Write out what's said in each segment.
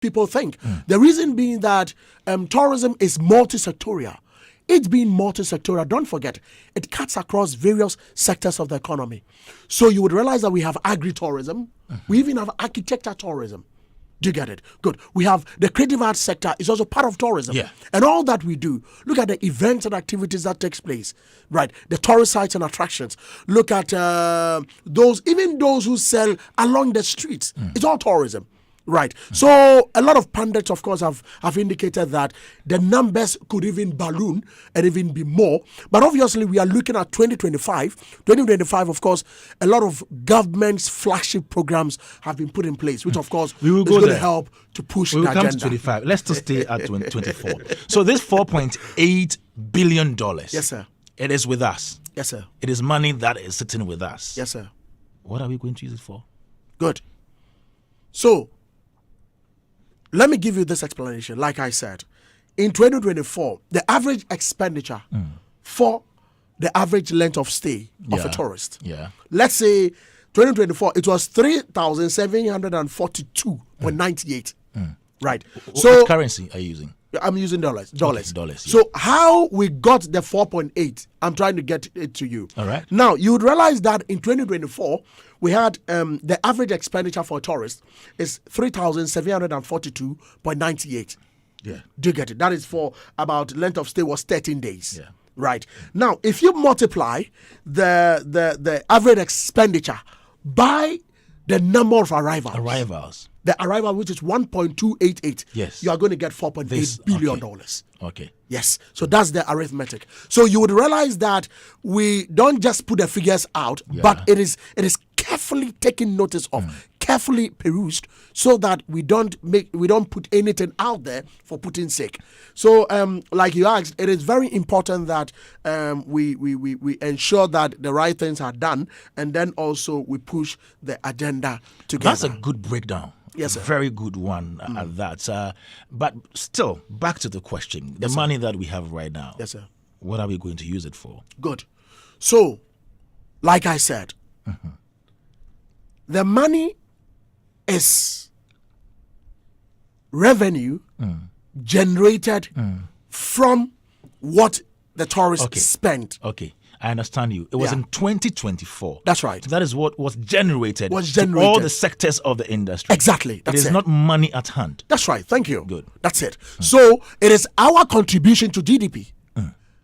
people think. The reason being that tourism is multi-sectorial. It being multi-sectorial, don't forget, it cuts across various sectors of the economy. So you would realize that we have agri-tourism. We even have architecture tourism. Do you get it? Good. We have the creative arts sector is also part of tourism. Yeah. And all that we do, look at the events and activities that takes place, right? The tourist sites and attractions. Look at those who sell along the streets. It's all tourism. Right. So a lot of pundits, of course, have indicated that the numbers could even balloon and even be more. But obviously, we are looking at 2025. 2025, of course, a lot of government's flagship programs have been put in place, which, of course, we will is go going to there. help to push We will the come agenda. to 25. Let's just stay at 24. So this $4.8 billion. Yes, sir. It is with us. Yes, sir. It is money that is sitting with us. Yes, sir. What are we going to use it for? Good. So, let me give you this explanation. Like I said, in 2024, the average expenditure for the average length of stay of a tourist. Yeah. Let's say 2024, it was 3,742.98. Right. So What currency are you using? I'm using dollars. Dollars. Yeah. So how we got the 4.8, I'm trying to get it to you. All right. Now, you would realize that in 2024, we had the average expenditure for a tourist is 3,742.98. Yeah. Do you get it? That is for about length of stay was 13 days. Yeah. Right. Now, if you multiply the average expenditure by the number of arrivals. The arrival, which is 1.288. Yes. You are going to get $4.8 billion. Okay. Yes. So that's the arithmetic. So you would realize that we don't just put the figures out, but it is carefully taken notice of, carefully perused, so that we don't put anything out there for putting sake. So like you asked, it is very important that we ensure that the right things are done, and then also we push the agenda together. That's a good breakdown. Yes, sir. Very good one at that. But still, back to the question. The money that we have right now. Yes, sir. What are we going to use it for? Good. So, like I said, the money is revenue generated from what the tourists spent. Okay. I understand you. It was in 2024. That's right. That is what was generated. Was To all generated. the sectors of the industry. Exactly. It is not money at hand. That's right. Thank you. Good. That's it. So it is our contribution to GDP.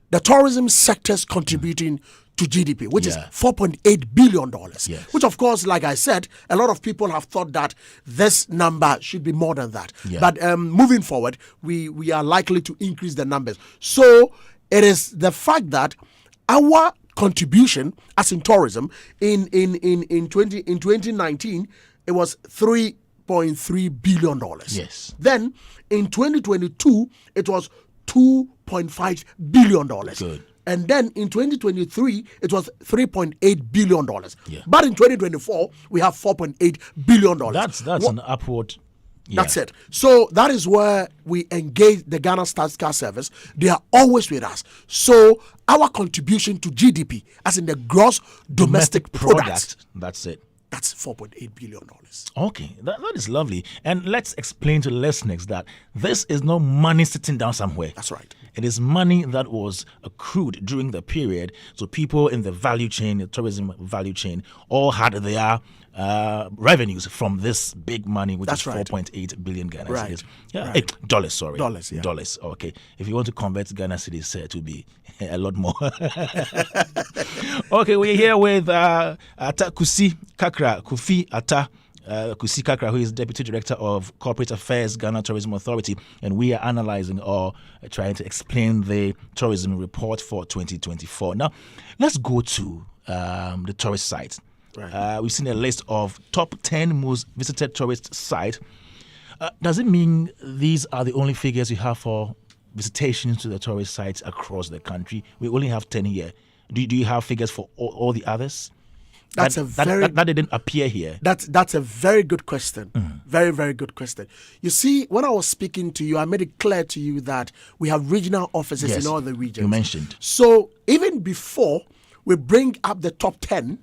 The tourism sector's contributing to GDP, which is $4.8 billion. Yes. Which, of course, like I said, a lot of people have thought that this number should be more than that. Yeah. But moving forward, we are likely to increase the numbers. So it is the fact that our contribution as in tourism in 2019, it was $3.3 billion. Yes. Then in 2022, it was $2.5 billion. Good. And then in 2023, it was $3.8 billion. Yeah. But in 2024, we have $4.8 billion. That's an upward. Yeah. That's it. So that is where we engage the Ghana Statistical Service. They are always with us. So our contribution to GDP, as in the gross domestic product, that's it. that's $4.8 billion. Okay, that is lovely. And let's explain to the listeners that this is not money sitting down somewhere. That's right. It is money that was accrued during the period. So people in the value chain, the tourism value chain, all had their revenues from this big money, which That's is right. 4.8 billion Ghana Right. cedis. Yeah, Right. dollars, sorry. Dollars, yeah. Dollars, okay. If you want to convert Ghana cedis, it will be a lot more. Okay, we're here with Ata Kusi Kakra, Kofi Ata Kusi Kakra, who is Deputy Director of Corporate Affairs, Ghana Tourism Authority, and we are analyzing or trying to explain the tourism report for 2024. Now, let's go to the tourist sites. Right. We've seen a list of top 10 most visited tourist sites. Does it mean these are the only figures you have for visitations to the tourist sites across the country? We only have 10 here. Do you have figures for all the others? That didn't appear here. That's a very good question. Very, very good question. You see, when I was speaking to you, I made it clear to you that we have regional offices Yes, in all the regions. you mentioned. So even before we bring up the top 10,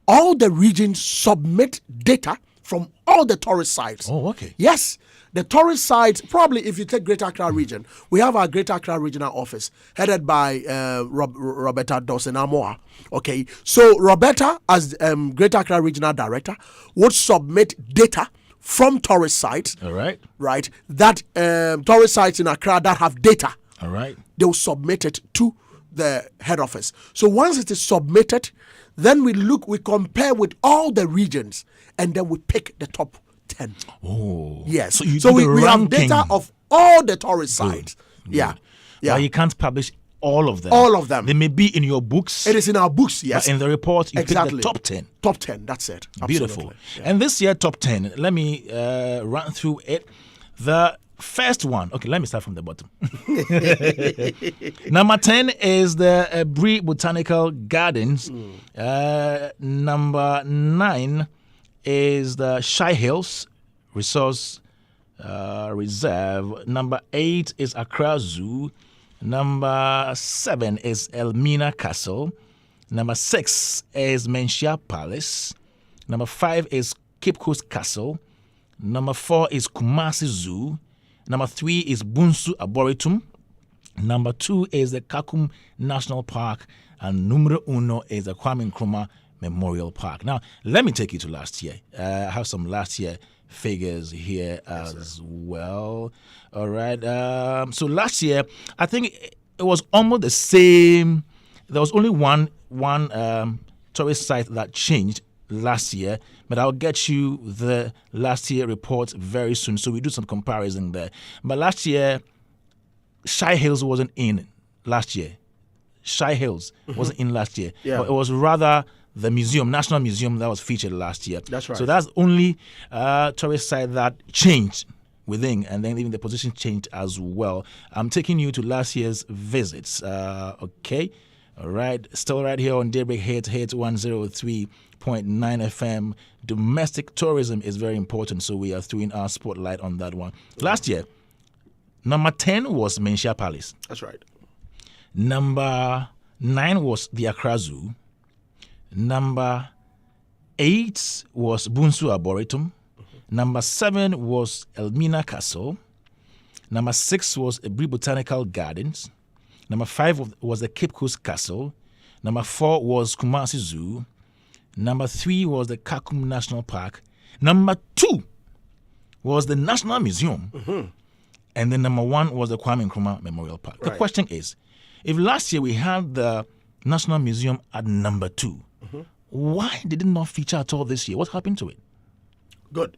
all the regions submit data from all the tourist sites. Oh, okay. Yes. The tourist sites, probably if you take Greater Accra region, we have our Greater Accra regional office headed by Roberta Dawson-Amoa. Okay, so Roberta, as Greater Accra regional director, would submit data from tourist sites. All right. Right. That tourist sites in Accra that have data. All right. They will submit it to the head office. So once it is submitted, then we compare with all the regions, and then we pick the top 10. Oh. Yes. So we have data of all the tourist sites. Good. Yeah. Yeah. But you can't publish all of them. All of them. They may be in your books. It is in our books, yes. But in the report, you Exactly. pick the top 10. Top 10, that's it. Beautiful. Absolutely. Yeah. And this year, top 10, let me run through it. The first one, okay, let me start from the bottom. Number 10 is the Bree Botanical Gardens. Number 9 is the Shy Hills Resource Reserve. Number 8 is Accra Zoo. Number 7 is Elmina Castle. Number 6 is Menchia Palace. Number 5 is Cape Coast Castle. Number 4 is Kumasi Zoo. Number 3 is Bunsu Arboretum. Number 2 is the Kakum National Park. And numero uno is the Kwame Nkrumah Memorial Park. Now, let me take you to last year. I have some last year figures here as well. All right. So last year, I think it was almost the same. There was only one tourist site that changed last year, but I'll get you the last year report very soon. So we do some comparison there. But last year, Shy Hills wasn't in last year. Shy Hills wasn't in last year. Yeah. But it was rather the museum, National Museum, that was featured last year. That's right. So that's only tourist site that changed within, and then even the position changed as well. I'm taking you to last year's visits. Okay. All right. Still right here on Daybreak Hits 103.9 FM. Domestic tourism is very important, so we are throwing our spotlight on that one. Last year, number 10 was Menchia Palace. That's right. Number 9 was the Accra Zoo. Number 8 was Bunsu Arboretum. Number 7 was Elmina Castle. Number 6 was Bree Botanical Gardens. Number 5 was the Cape Coast Castle. Number 4 was Kumasi Zoo. Number 3 was the Kakum National Park. Number 2 was the National Museum. And then number 1 was the Kwame Nkrumah Memorial Park. Right. The question is, if last year we had the National Museum at number 2, why did it not feature at all this year? What happened to it? Good.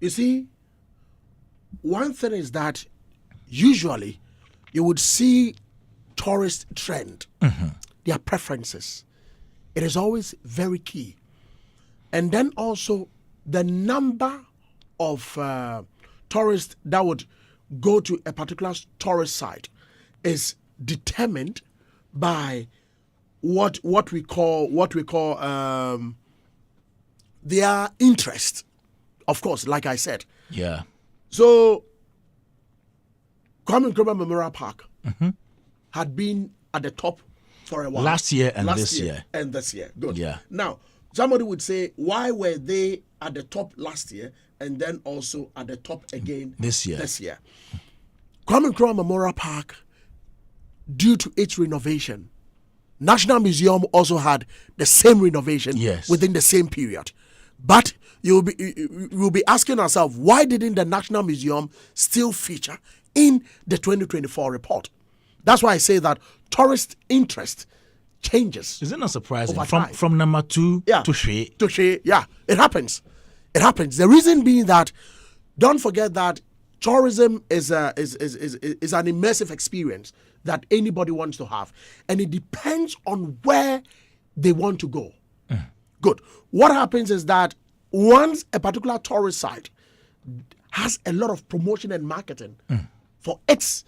You see, one thing is that usually you would see tourist trend, their preferences. It is always very key. And then also the number of tourists that would go to a particular tourist site is determined by what we call their interest. Of course, like I said. Yeah. So Kwame Nkrumah Memorial Park had been at the top for a while. Last year and this year. And this year. Good. Yeah. Now, somebody would say, why were they at the top last year and then also at the top again this year? Kwame Nkrumah Memorial Park, due to its renovation, National Museum also had the same renovation within the same period. But we'll be asking ourselves, why didn't the National Museum still feature in the 2024 report? That's why I say that tourist interest changes. Is it not surprising? Over From number 2 to 3? To 3, yeah. It happens. It happens. The reason being that, don't forget that tourism is an immersive experience that anybody wants to have. And it depends on where they want to go. Good. What happens is that once a particular tourist site has a lot of promotion and marketing for its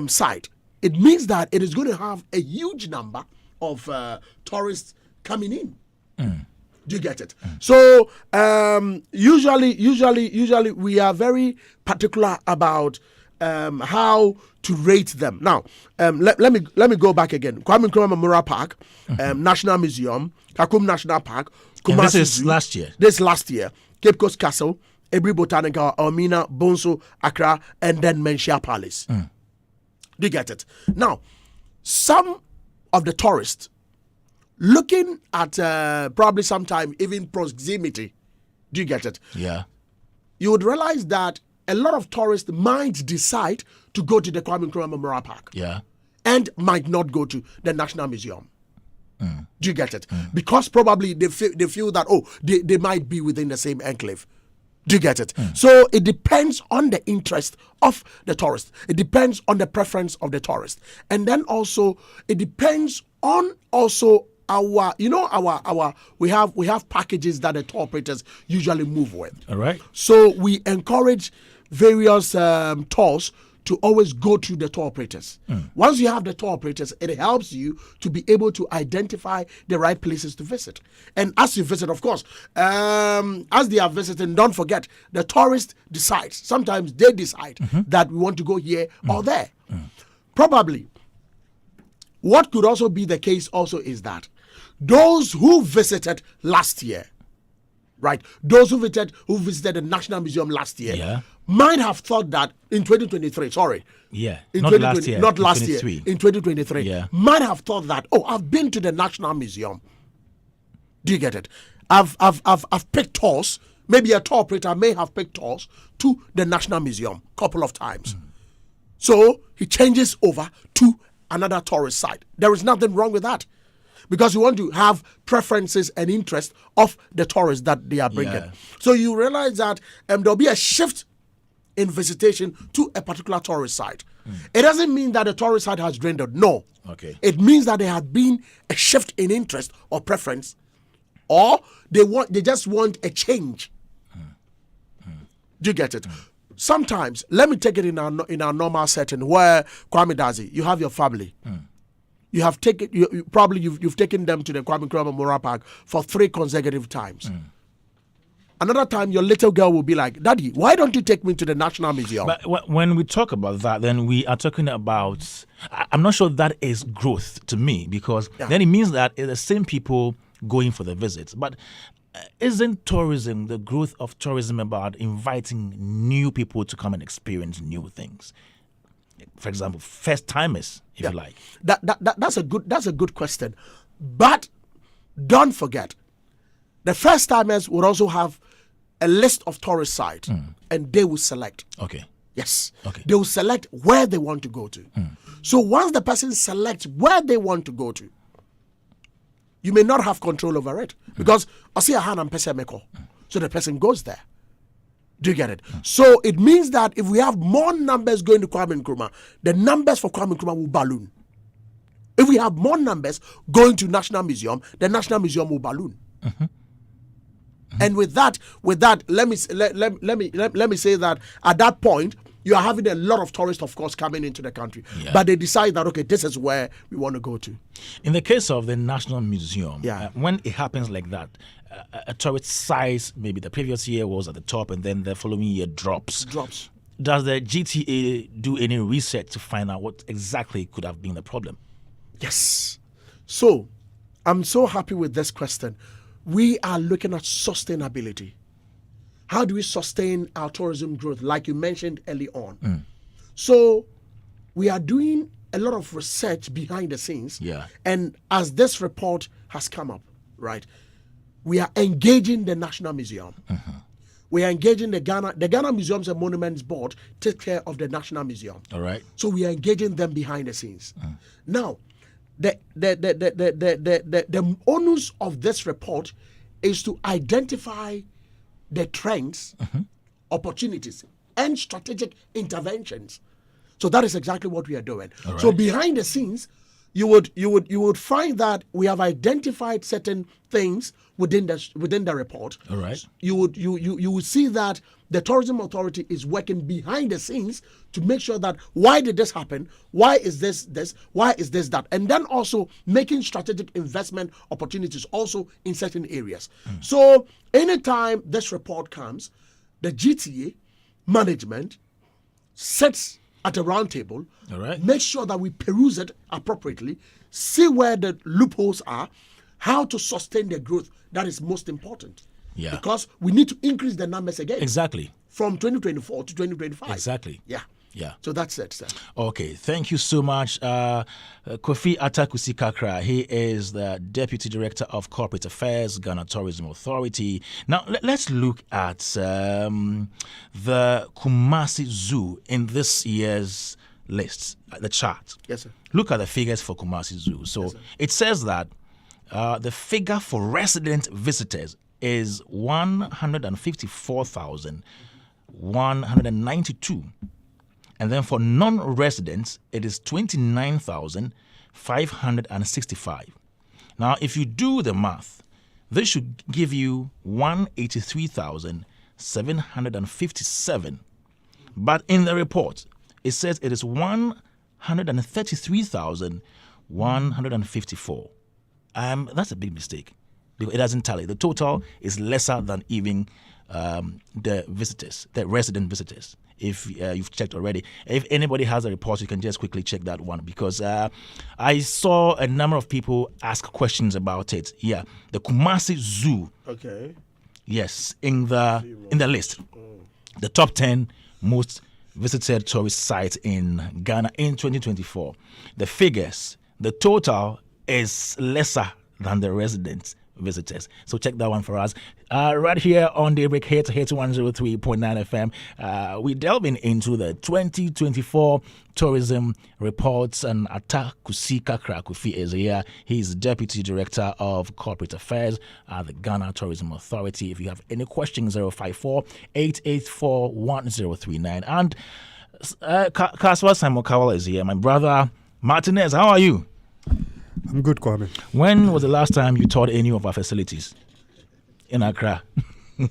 site, it means that it is going to have a huge number of tourists coming in. Do you get it? So usually we are very particular about how to rate them. Now, let me go back again. Kwame Nkrumah Memorial Park, National Museum, Kakum National Park, And this Kumasi is Zoo. last year. This last year. Cape Coast Castle, Ebri Botanical, Elmina, Bonso, Accra, and then Menchia Palace. Do you get it? Now, some of the tourists looking at probably sometime even proximity, do you get it? Yeah. You would realize that a lot of tourists might decide to go to the Kwame Nkrumah Memorial Park Yeah. and might not go to the National Museum. Do you get it? Because probably they feel that, they might be within the same enclave. Do you get it? So it depends on the interest of the tourist. It depends on the preference of the tourist. And then also it depends on also our we have packages that the tour operators usually move with. All right. So we encourage various tours to always go to the tour operators. Once you have the tour operators, it helps you to be able to identify the right places to visit. And as you visit, of course, as they are visiting, don't forget, the tourist decides. Sometimes they decide that we want to go here or there. Probably, what could also be the case also is that those who visited last year, right? Those who visited the National Museum last year, Yeah. might have thought that in 2023, sorry. Yeah. In Not 2020 last year. Not in last year. 23. In 2023. Yeah. Might have thought that, I've been to the National Museum. Do you get it? I've picked tours. Maybe a tour operator may have picked tours to the National Museum a couple of times. So he changes over to another tourist site. There is nothing wrong with that. Because you want to have preferences and interest of the tourists that they are bringing. Yeah. So you realize that there'll be a shift in visitation to a particular tourist site. It doesn't mean that the tourist site has dwindled. No. Okay. It means that there has been a shift in interest or preference, or they just want a change. Do you get it? Sometimes, let me take it in our normal setting where Kwame Dadzie, you have your family. You have taken you've taken them to the Kwame Nkrumah Memorial Park for 3 consecutive times. Another time, your little girl will be like, "Daddy, why don't you take me to the National Museum?" But when we talk about that, then we are talking about. I'm not sure that is growth to me, because then it means that it's the same people going for the visits. But isn't tourism, the growth of tourism, about inviting new people to come and experience new things? For example, first timers, if you like. That's a good question. But don't forget, the first timers would also have a list of tourist sites, and they will select. Okay. Yes. Okay. They will select where they want to go to. So once the person selects where they want to go to, you may not have control over it, because so the person goes there. Do you get it? So it means that if we have more numbers going to Kwame Nkrumah, the numbers for Kwame Nkrumah will balloon. If we have more numbers going to National Museum, the National Museum will balloon. And with that, let me say that at that point, you are having a lot of tourists, of course, coming into the country. Yeah. But they decide that, okay, this is where we want to go to. In the case of the National Museum, Yeah. When it happens like that, a tourist size, maybe the previous year was at the top and then the following year drops. Does the GTA do any research to find out what exactly could have been the problem? Yes. So, I'm so happy with this question. We are looking at sustainability. How do we sustain our tourism growth, like you mentioned early on? So, we are doing a lot of research behind the scenes. Yeah. And as this report has come up, right, we are engaging the National Museum. We are engaging the Ghana Museums and Monuments Board take care of the National Museum. All right. So we are engaging them behind the scenes. Now, the onus of this report is to identify the trends, opportunities, and strategic interventions. So that is exactly what we are doing. Right. So behind the scenes, you would find that we have identified certain things within the report. All right. You would see that the tourism authority is working behind the scenes to make sure that why did this happen? Why is this? Why is this that? And then also making strategic investment opportunities also in certain areas. So anytime this report comes, the GTA management sits at a round table, All right. make sure that we peruse it appropriately, see where the loopholes are, how to sustain the growth. That is most important. Yeah. Because we need to increase the numbers again. Exactly. From 2024 to 2025. Exactly. Yeah. Yeah. So that's it, sir. Okay, thank you so much. Kofi Atakusi Kakra, he is the Deputy Director of Corporate Affairs, Ghana Tourism Authority. Now, let's look at the Kumasi Zoo in this year's list, the chart. Yes, sir. Look at the figures for Kumasi Zoo. So Yes, sir. it says that the figure for resident visitors is 154,192. And then for non-residents, it is 29,565. Now, if you do the math, this should give you 183,757. But in the report, it says it is 133,154. That's a big mistake because it doesn't tally. The total is lesser than even the visitors, the resident visitors. If you've checked already, if anybody has a report, you can just quickly check that one because I saw a number of people ask questions about it. Yeah, the Kumasi Zoo. Okay. Yes, in the list, the top 10 most visited tourist sites in Ghana in 2024. The figures, the total is lesser than the residents visitors. So check that one for us. Right here on Daybreak Hitz 103.9 FM, we're delving into the 2024 tourism reports, and Ata Kusi Kakra Kofi is here. He's Deputy Director of Corporate Affairs at the Ghana Tourism Authority. If you have any questions, 054-884-1039. And Kaswa Simon is here. My brother Martinez, how are you? I'm good, Kwame. When was the last time you toured any of our facilities in Accra? I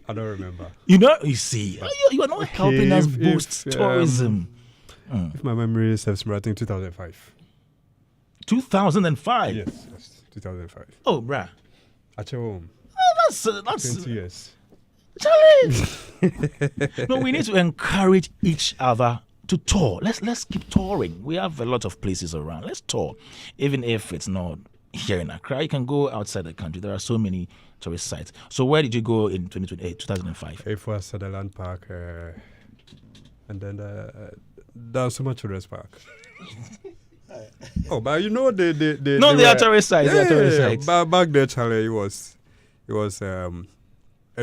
don't remember. You see, you are not helping us boost tourism. If my memory serves me, I think 2005. 2005? Yes, 2005. Oh, bruh. At your home. That's 20 years. Charlie. No, we need to encourage each other to tour. Let's keep touring. We have a lot of places around. Let's tour. Even if it's not here in Accra, you can go outside the country. There are so many tourist sites. So where did you go in 2005? It was Sutherland Park, and then there's so much tourist park. Oh, but you know they are tourist sites. They are tourist sites. But back there, Charlie, it was a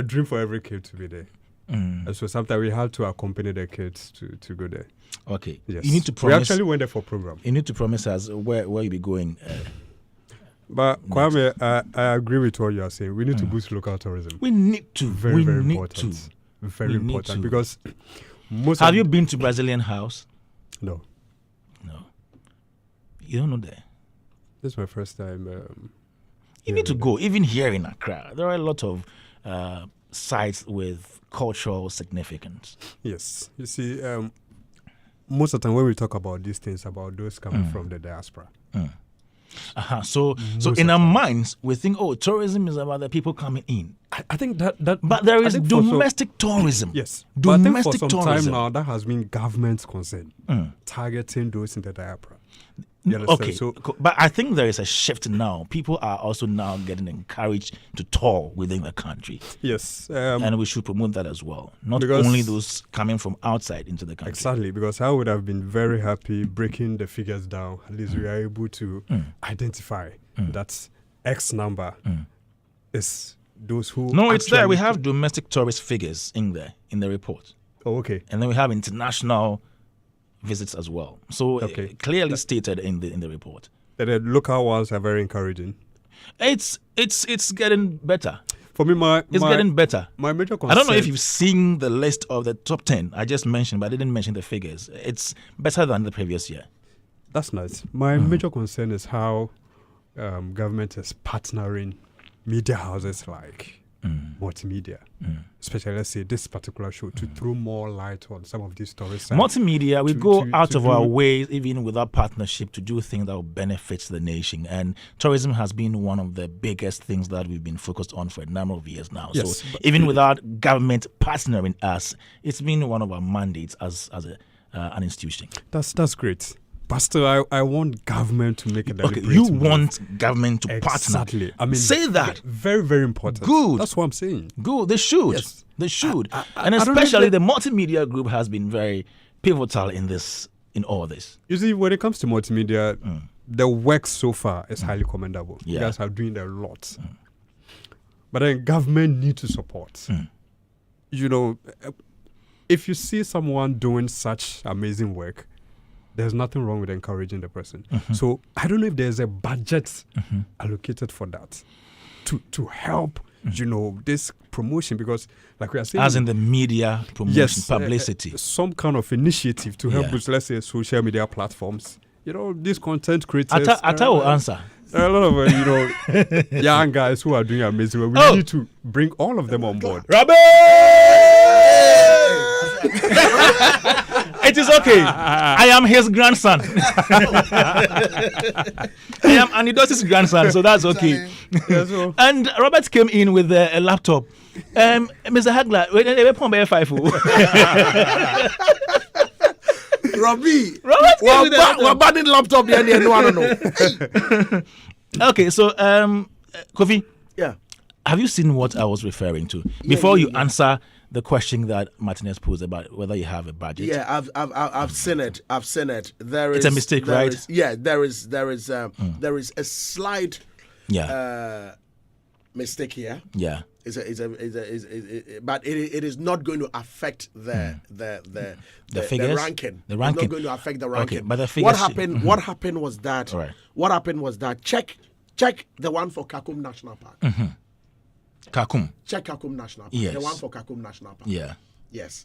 dream for every kid to be there. And so sometimes we had to accompany the kids to go there. Okay. Yes. You need to promise. We actually went there for a program. You need to promise us where you'll be going. But Kwame, I agree with what you are saying. We need to boost local tourism. We need to. Very important. Very important because most. Have you been to Brazilian House? No. You don't know there. This is my first time. You need to go. Even here in Accra, there are a lot of sites with cultural significance. Yes. You see, most of the time when we talk about these things, about those coming from the diaspora. So in our minds, we think, tourism is about the people coming in. I think that but there is domestic tourism. Yes. Domestic but I think for some tourism. time now, that has been government's concern, targeting those in the diaspora. You understand? Okay, So, but I think there is a shift now. People are also now getting encouraged to tour within the country. yes. And we should promote that as well. Not because- only those coming from outside into the country. Exactly, because I would have been very happy breaking the figures down. At least we are able to identify that X number is those who. No, it's there. We actually- have domestic tourist figures in there, in the report. Oh, okay. And then we have international visits as well. So clearly stated in the report. The local ones are very encouraging. It's getting better. For me, It's getting better. My major concern. I don't know if you've seen the list of the top 10 I just mentioned, but I didn't mention the figures. It's better than the previous year. That's nice. My major concern is how government is partnering media houses like multimedia, especially let's say this particular show, to throw more light on some of these tourist sites. Multimedia, we go out to of our way, even without partnership, to do things that will benefit the nation. And tourism has been one of the biggest things that we've been focused on for a number of years now. Yes, so even without government partnering us, it's been one of our mandates as an institution. That's great. But still, I want government to make a deliberate Okay, you move. want government to Exactly. partner. I mean, say that. Very, very important. Good. That's what I'm saying. Good. They should. Yes. They should. I And don't know if especially they- the multimedia group has been very pivotal in all this. You see, when it comes to multimedia, the work so far is highly commendable. Yeah. You guys are doing a lot. But then government need to support. You know, if you see someone doing such amazing work, there's nothing wrong with encouraging the person. So I don't know if there's a budget allocated for that to help, you know, this promotion, because like we are saying, As in the media promotion, yes, publicity. some kind of initiative to help Yeah. with, let's say, social media platforms. You know, these content creators. Ata will answer. A lot of you know young guys who are doing amazing work. We Oh. need to bring all of them on board. Robert! It is okay. I am his grandson. I am Anidot's grandson, so that's okay. Yeah, so- And Robert came in with a laptop. Mr. Hagler, we put on 5. Robbie, Robert came with a laptop. we're banning laptop here. No, I don't know. Okay, so Kofi, Yeah. have you seen what I was referring to before you answer the question that Martinez posed about whether you have a budget? Yeah, I've seen it. I've seen it. There is It's a mistake, there right? is- yeah, there is a slight Yeah, mistake here. yeah. But it is not going to affect the figures? ranking. The ranking. It's not going to affect the ranking. Okay, but the figures. What happened was that. All right. What happened was that. Check the one for Kakum National Park. Kakum. Check Kakum National Park. Yes. The one for Kakum National Park. Yeah. Yes.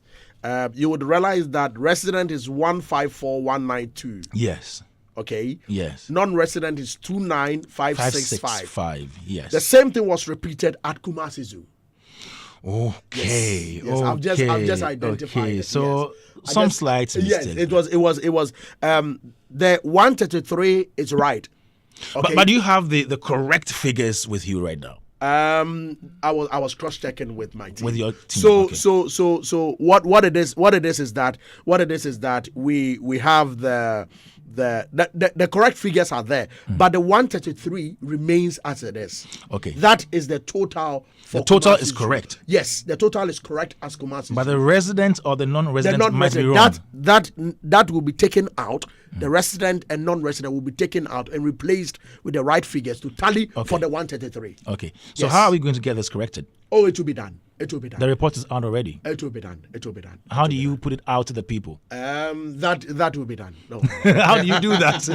You would realize that resident is 154,192. Yes. Okay. Yes. Non-resident is 29,565. 565. Yes. The same thing was repeated at Kumasi Zoo. Okay. Yes, I've just identified Okay. it, So yes. some slight mistake. Yes, it was the 133 is right. Okay. But do you have the correct figures with you right now? I was cross-checking with my team. With your team, So okay. so what it is is that we have the correct figures are there, but the 133 remains as it is. Okay. That is the total. For The total Kumasi is Zoo. correct. Yes, the total is correct as Kumasi. But Zoo. the resident or the The non-resident might be wrong. non-resident, that will be taken out. The resident and non-resident will be taken out and replaced with the right figures to tally Okay. for the 133. Okay. So Yes. how are we going to get this corrected? Oh, it will be done. It will be done. The report is out already. It will be done. It will be done. How do you put it out to the people? That will be done. No. How do you do that?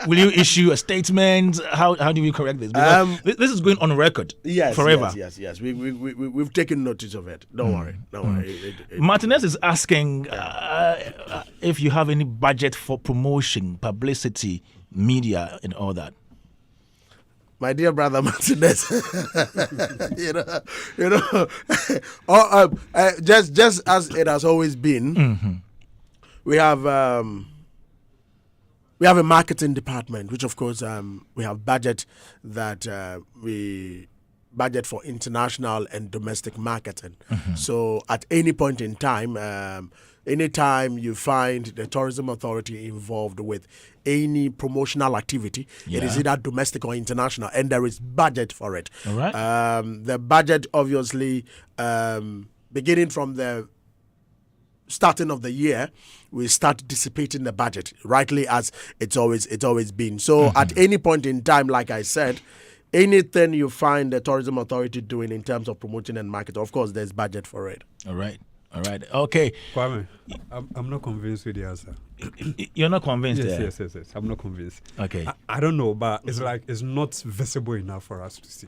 Will you issue a statement? How do we correct this? Because this is going on record Yes. forever. Yes. We've taken notice of it. Don't worry. Don't worry. Martinez is asking if you have any budget for promotion, publicity, media, and all that. My dear brother Martinez, just as it has always been, we have a marketing department, which of course we have budget that we budget for international and domestic marketing. So at any point in time, anytime you find the tourism authority involved with any promotional activity, it is either domestic or international, and there is budget for it. All right. The budget, obviously, beginning from the starting of the year, we start dissipating the budget, rightly as it's always been. So at any point in time, like I said, anything you find the tourism authority doing in terms of promoting and marketing, of course, there's budget for it. All right. Okay. Kwame, I'm not convinced with the answer. You're not convinced there? Yes. I'm not convinced. Okay. I don't know, but it's like it's not visible enough for us to see.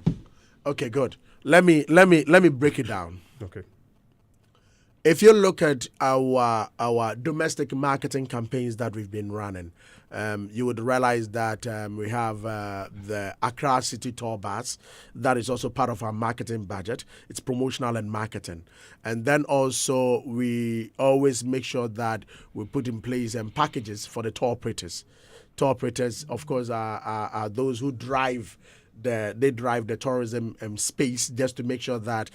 Okay, good. Let me break it down. Okay. If you look at our domestic marketing campaigns that we've been running, you would realize that we have the Accra City Tour Bus. That is also part of our marketing budget. It's promotional and marketing. And then also we always make sure that we put in place packages for the tour operators. Tour operators, of course, are those who drive they drive the tourism space just to make sure that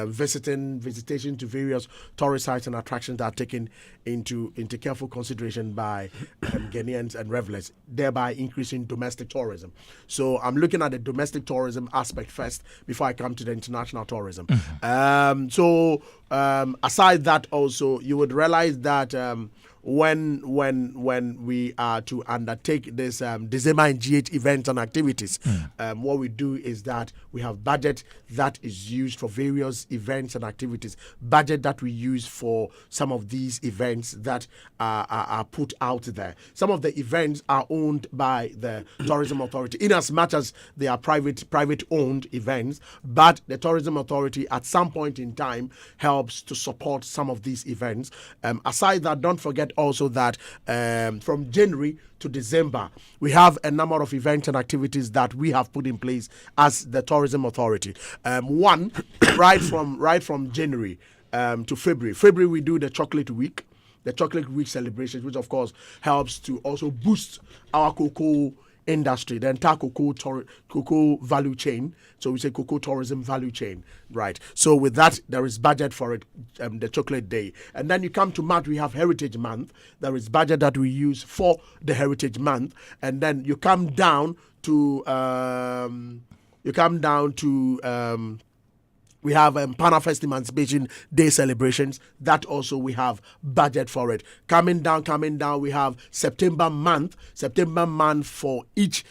visitation to various tourist sites and attractions are taken into careful consideration by Ghanaians and revelers, thereby increasing domestic tourism. So I'm looking at the domestic tourism aspect first before I come to the international tourism. Aside that, also you would realize that when we are to undertake this December and GH events and activities, what we do is that we have budget that is used for various events and activities, budget that we use for some of these events that are put out there. Some of the events are owned by the Tourism Authority, in as much as they are private owned events, but the Tourism Authority at some point in time helps to support some of these events. Aside that, don't forget also that from January to December, we have a number of events and activities that we have put in place as the Tourism Authority. One, right from January to February. February, we do the Chocolate Week, celebrations, which of course helps to also boost our cocoa industry, the entire cocoa value chain. So we say cocoa tourism value chain, right? So with that, there is budget for it, the chocolate day. And then you come to March, we have Heritage Month. There is budget that we use for the Heritage Month. And then you come down to we have Panafest Emancipation Day celebrations. That also we have budget for it. Coming down, we have September month. September month for each,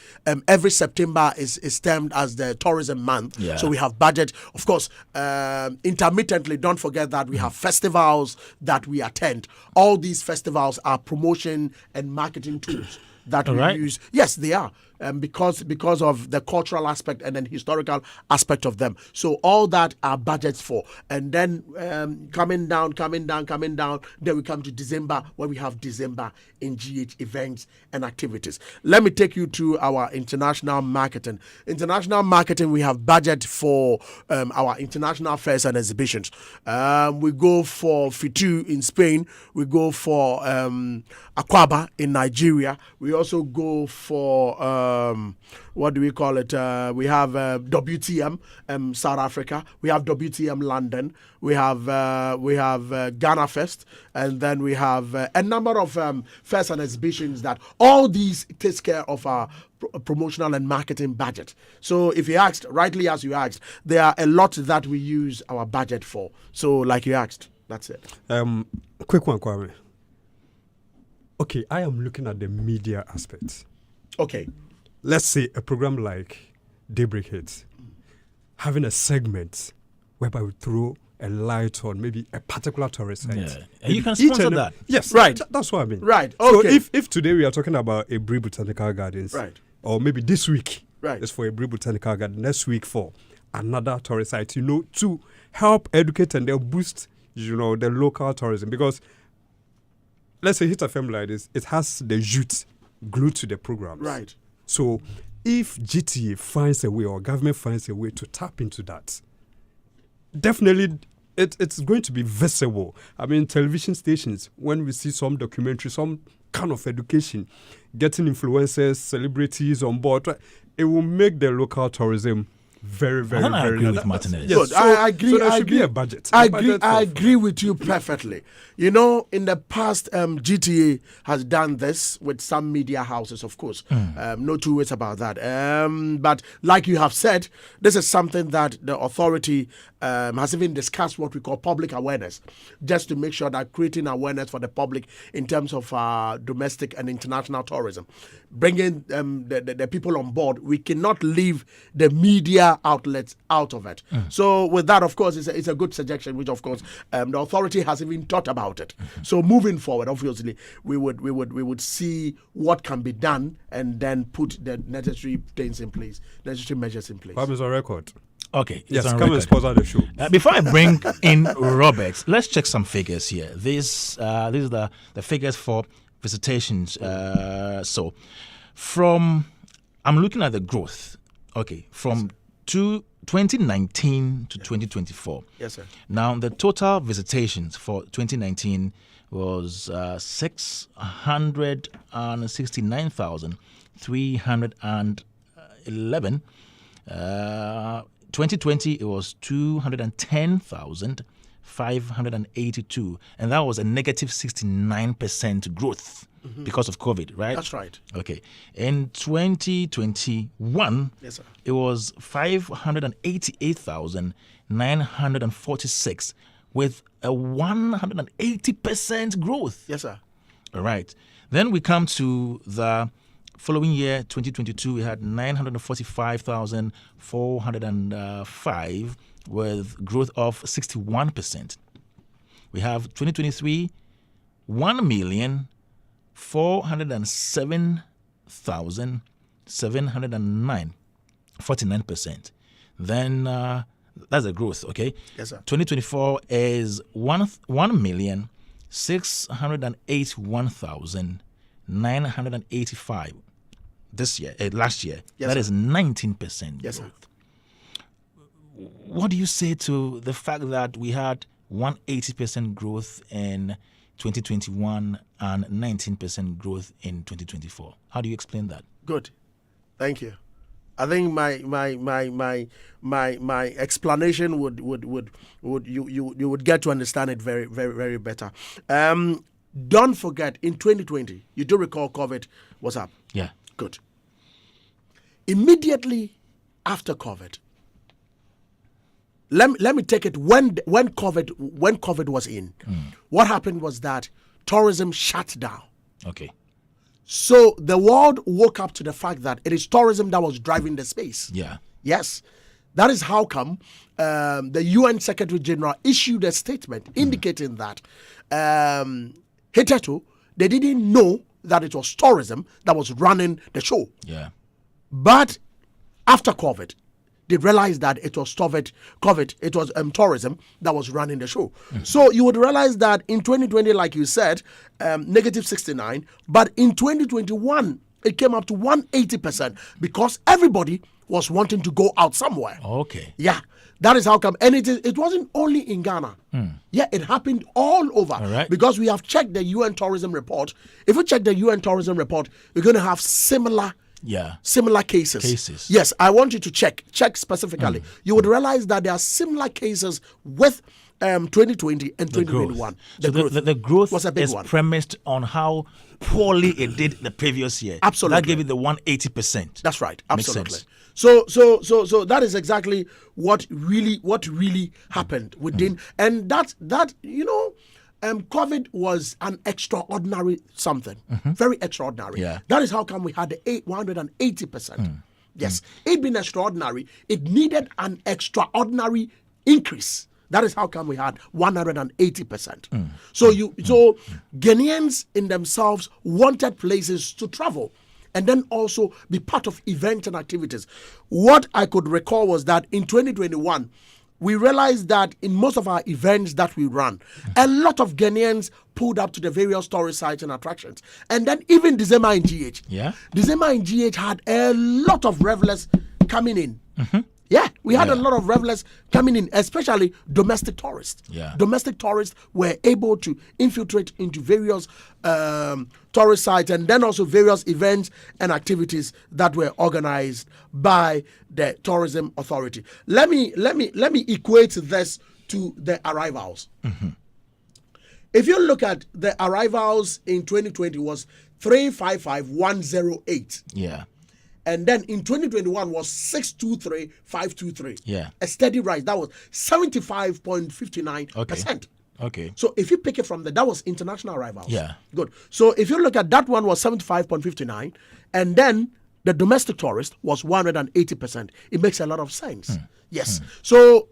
every September is termed as the tourism month. Yeah. So we have budget. Of course, intermittently, don't forget that we have festivals that we attend. All these festivals are promotion and marketing tools that we use. Yes, they are. Because of the cultural aspect and then historical aspect of them. So all that are budgets for. And then coming down, then we come to December, where we have December in GH events and activities. Let me take you to our international marketing. International marketing, we have budget for our international fairs and exhibitions. We go for FITU in Spain. We go for Akwaba in Nigeria. We also go for what do we call it? We have WTM South Africa. We have WTM London. We have Ghana Fest, and then we have a number of fairs and exhibitions that all these takes care of our promotional and marketing budget. So if you asked, rightly as you asked, there are a lot that we use our budget for. So like you asked, that's it. Quick one, Kwame. Okay, I am looking at the media aspect. Okay. Let's say a program like Daybreak Hitz, having a segment whereby we throw a light on maybe a particular tourist site. Yeah. And you can sponsor that. Yes, right. That's what I mean. Right. Okay. So if today we are talking about a Bri Botanical Gardens, right, or maybe this week right, is for a Bri Botanical Garden, next week for another tourist site, to help educate and then boost, the local tourism. Because let's say Hitz FM like this, it has the youth glued to the programs. Right. So if GTA finds a way or government finds a way to tap into that, definitely it's going to be visible. I mean, television stations, when we see some documentary, some kind of education, getting influencers, celebrities on board, it will make the local tourism very, very, I very agree with Martinez. Yes, I agree. So there I should agree. be a budget. I agree with you perfectly. In the past, GTA has done this with some media houses, of course. No two ways about that. But like you have said, this is something that the authority has even discussed, what we call public awareness, just to make sure that creating awareness for the public in terms of domestic and international tourism, bringing the people on board. We cannot leave the media outlets out of it. So with that, of course, it's a good suggestion, which of course the authority has even thought about it. So moving forward, obviously, we would see what can be done and then put the necessary things in place, necessary measures in place. Kwame on record. Okay. Yes, it's on come record. and sponsor the show. Before I bring in Robert, let's check some figures here. These are the figures for visitations. So I'm looking at the growth. Okay, from 2019 to 2024. Yes, sir. Now, the total visitations for 2019 was 669,300 11. 2020, it was 210,582. And that was a negative 69% growth because of COVID, right? That's right. Okay. In 2021, Yes, sir. it was 588,946 with a 180% growth. Yes, sir. All right. Then we come to the following year, 2022, we had 945,405 with growth of 61%. We have 2023, 1,407,709, 49%. Then that's a growth, okay? Yes, sir. 2024 is 1,681,985 this year, last year. Yes, that sir. is 19% Yes, sir. growth. What do you say to the fact that we had 180% growth in 2021 and 19% growth in 2024? How do you explain that? Good. Thank you. I think my explanation would you would get to understand it very, very, very better. Don't forget, in 2020, you do recall COVID was up. Yeah. Good. Immediately after COVID, let me take it when COVID was in. What happened was that tourism shut down. Okay. So the world woke up to the fact that it is tourism that was driving the space. Yeah. Yes. That is how come the UN Secretary General issued a statement indicating that hitherto they didn't know that it was tourism that was running the show. Yeah. But after COVID, they realized that it was it was tourism that was running the show. So you would realize that in 2020, like you said, negative 69, but in 2021, it came up to 180% because everybody was wanting to go out somewhere. Okay. Yeah, that is how come. And it wasn't only in Ghana. Yeah, it happened all over. All right. Because we have checked the UN tourism report. If we check the UN tourism report, we're going to have similar cases. Yes, I want you to check specifically. You would realize that there are similar cases with 2020 and 2021. The growth was a big is one. premised on how poorly it did the previous year. Absolutely. That gave it the 180%. That's right. Makes Absolutely. sense. So that is exactly what really happened within, and that COVID was an extraordinary something, very extraordinary. Yeah. That is how come we had the 180%. Yes, it being extraordinary, it needed an extraordinary increase. That is how come we had 180%. So Ghanaians in themselves wanted places to travel and then also be part of events and activities. What I could recall was that in 2021, we realized that in most of our events that we run, a lot of Ghanaians pulled up to the various tourist sites and attractions. And then even December in GH. Yeah. December in GH had a lot of revelers coming in. Yeah, we had a lot of revelers coming in, especially domestic tourists. Yeah. Domestic tourists were able to infiltrate into various tourist sites and then also various events and activities that were organized by the tourism authority. Let me equate this to the arrivals. If you look at the arrivals in 2020 was 355,108. Yeah. And then in 2021 was 623,523. Yeah. A steady rise. That was 75.59%. Okay. So if you pick it from that was international arrivals. Yeah. Good. So if you look at that one was 75.59, and then the domestic tourist was 180%. It makes a lot of sense. Yes. So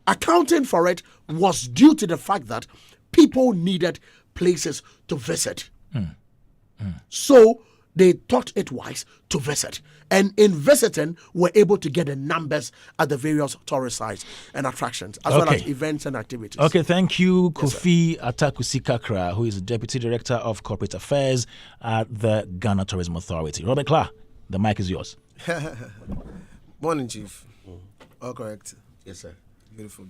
accounting for it was due to the fact that people needed places to visit. So they thought it wise to visit. And in visiting, were able to get the numbers at the various tourist sites and attractions, as well as events and activities. Okay, thank you, Kofi Atakusi Kakra, who is the Deputy Director of Corporate Affairs at the Ghana Tourism Authority. Robert Clark, the mic is yours. Morning, Chief. All correct. Yes, sir. Beautiful.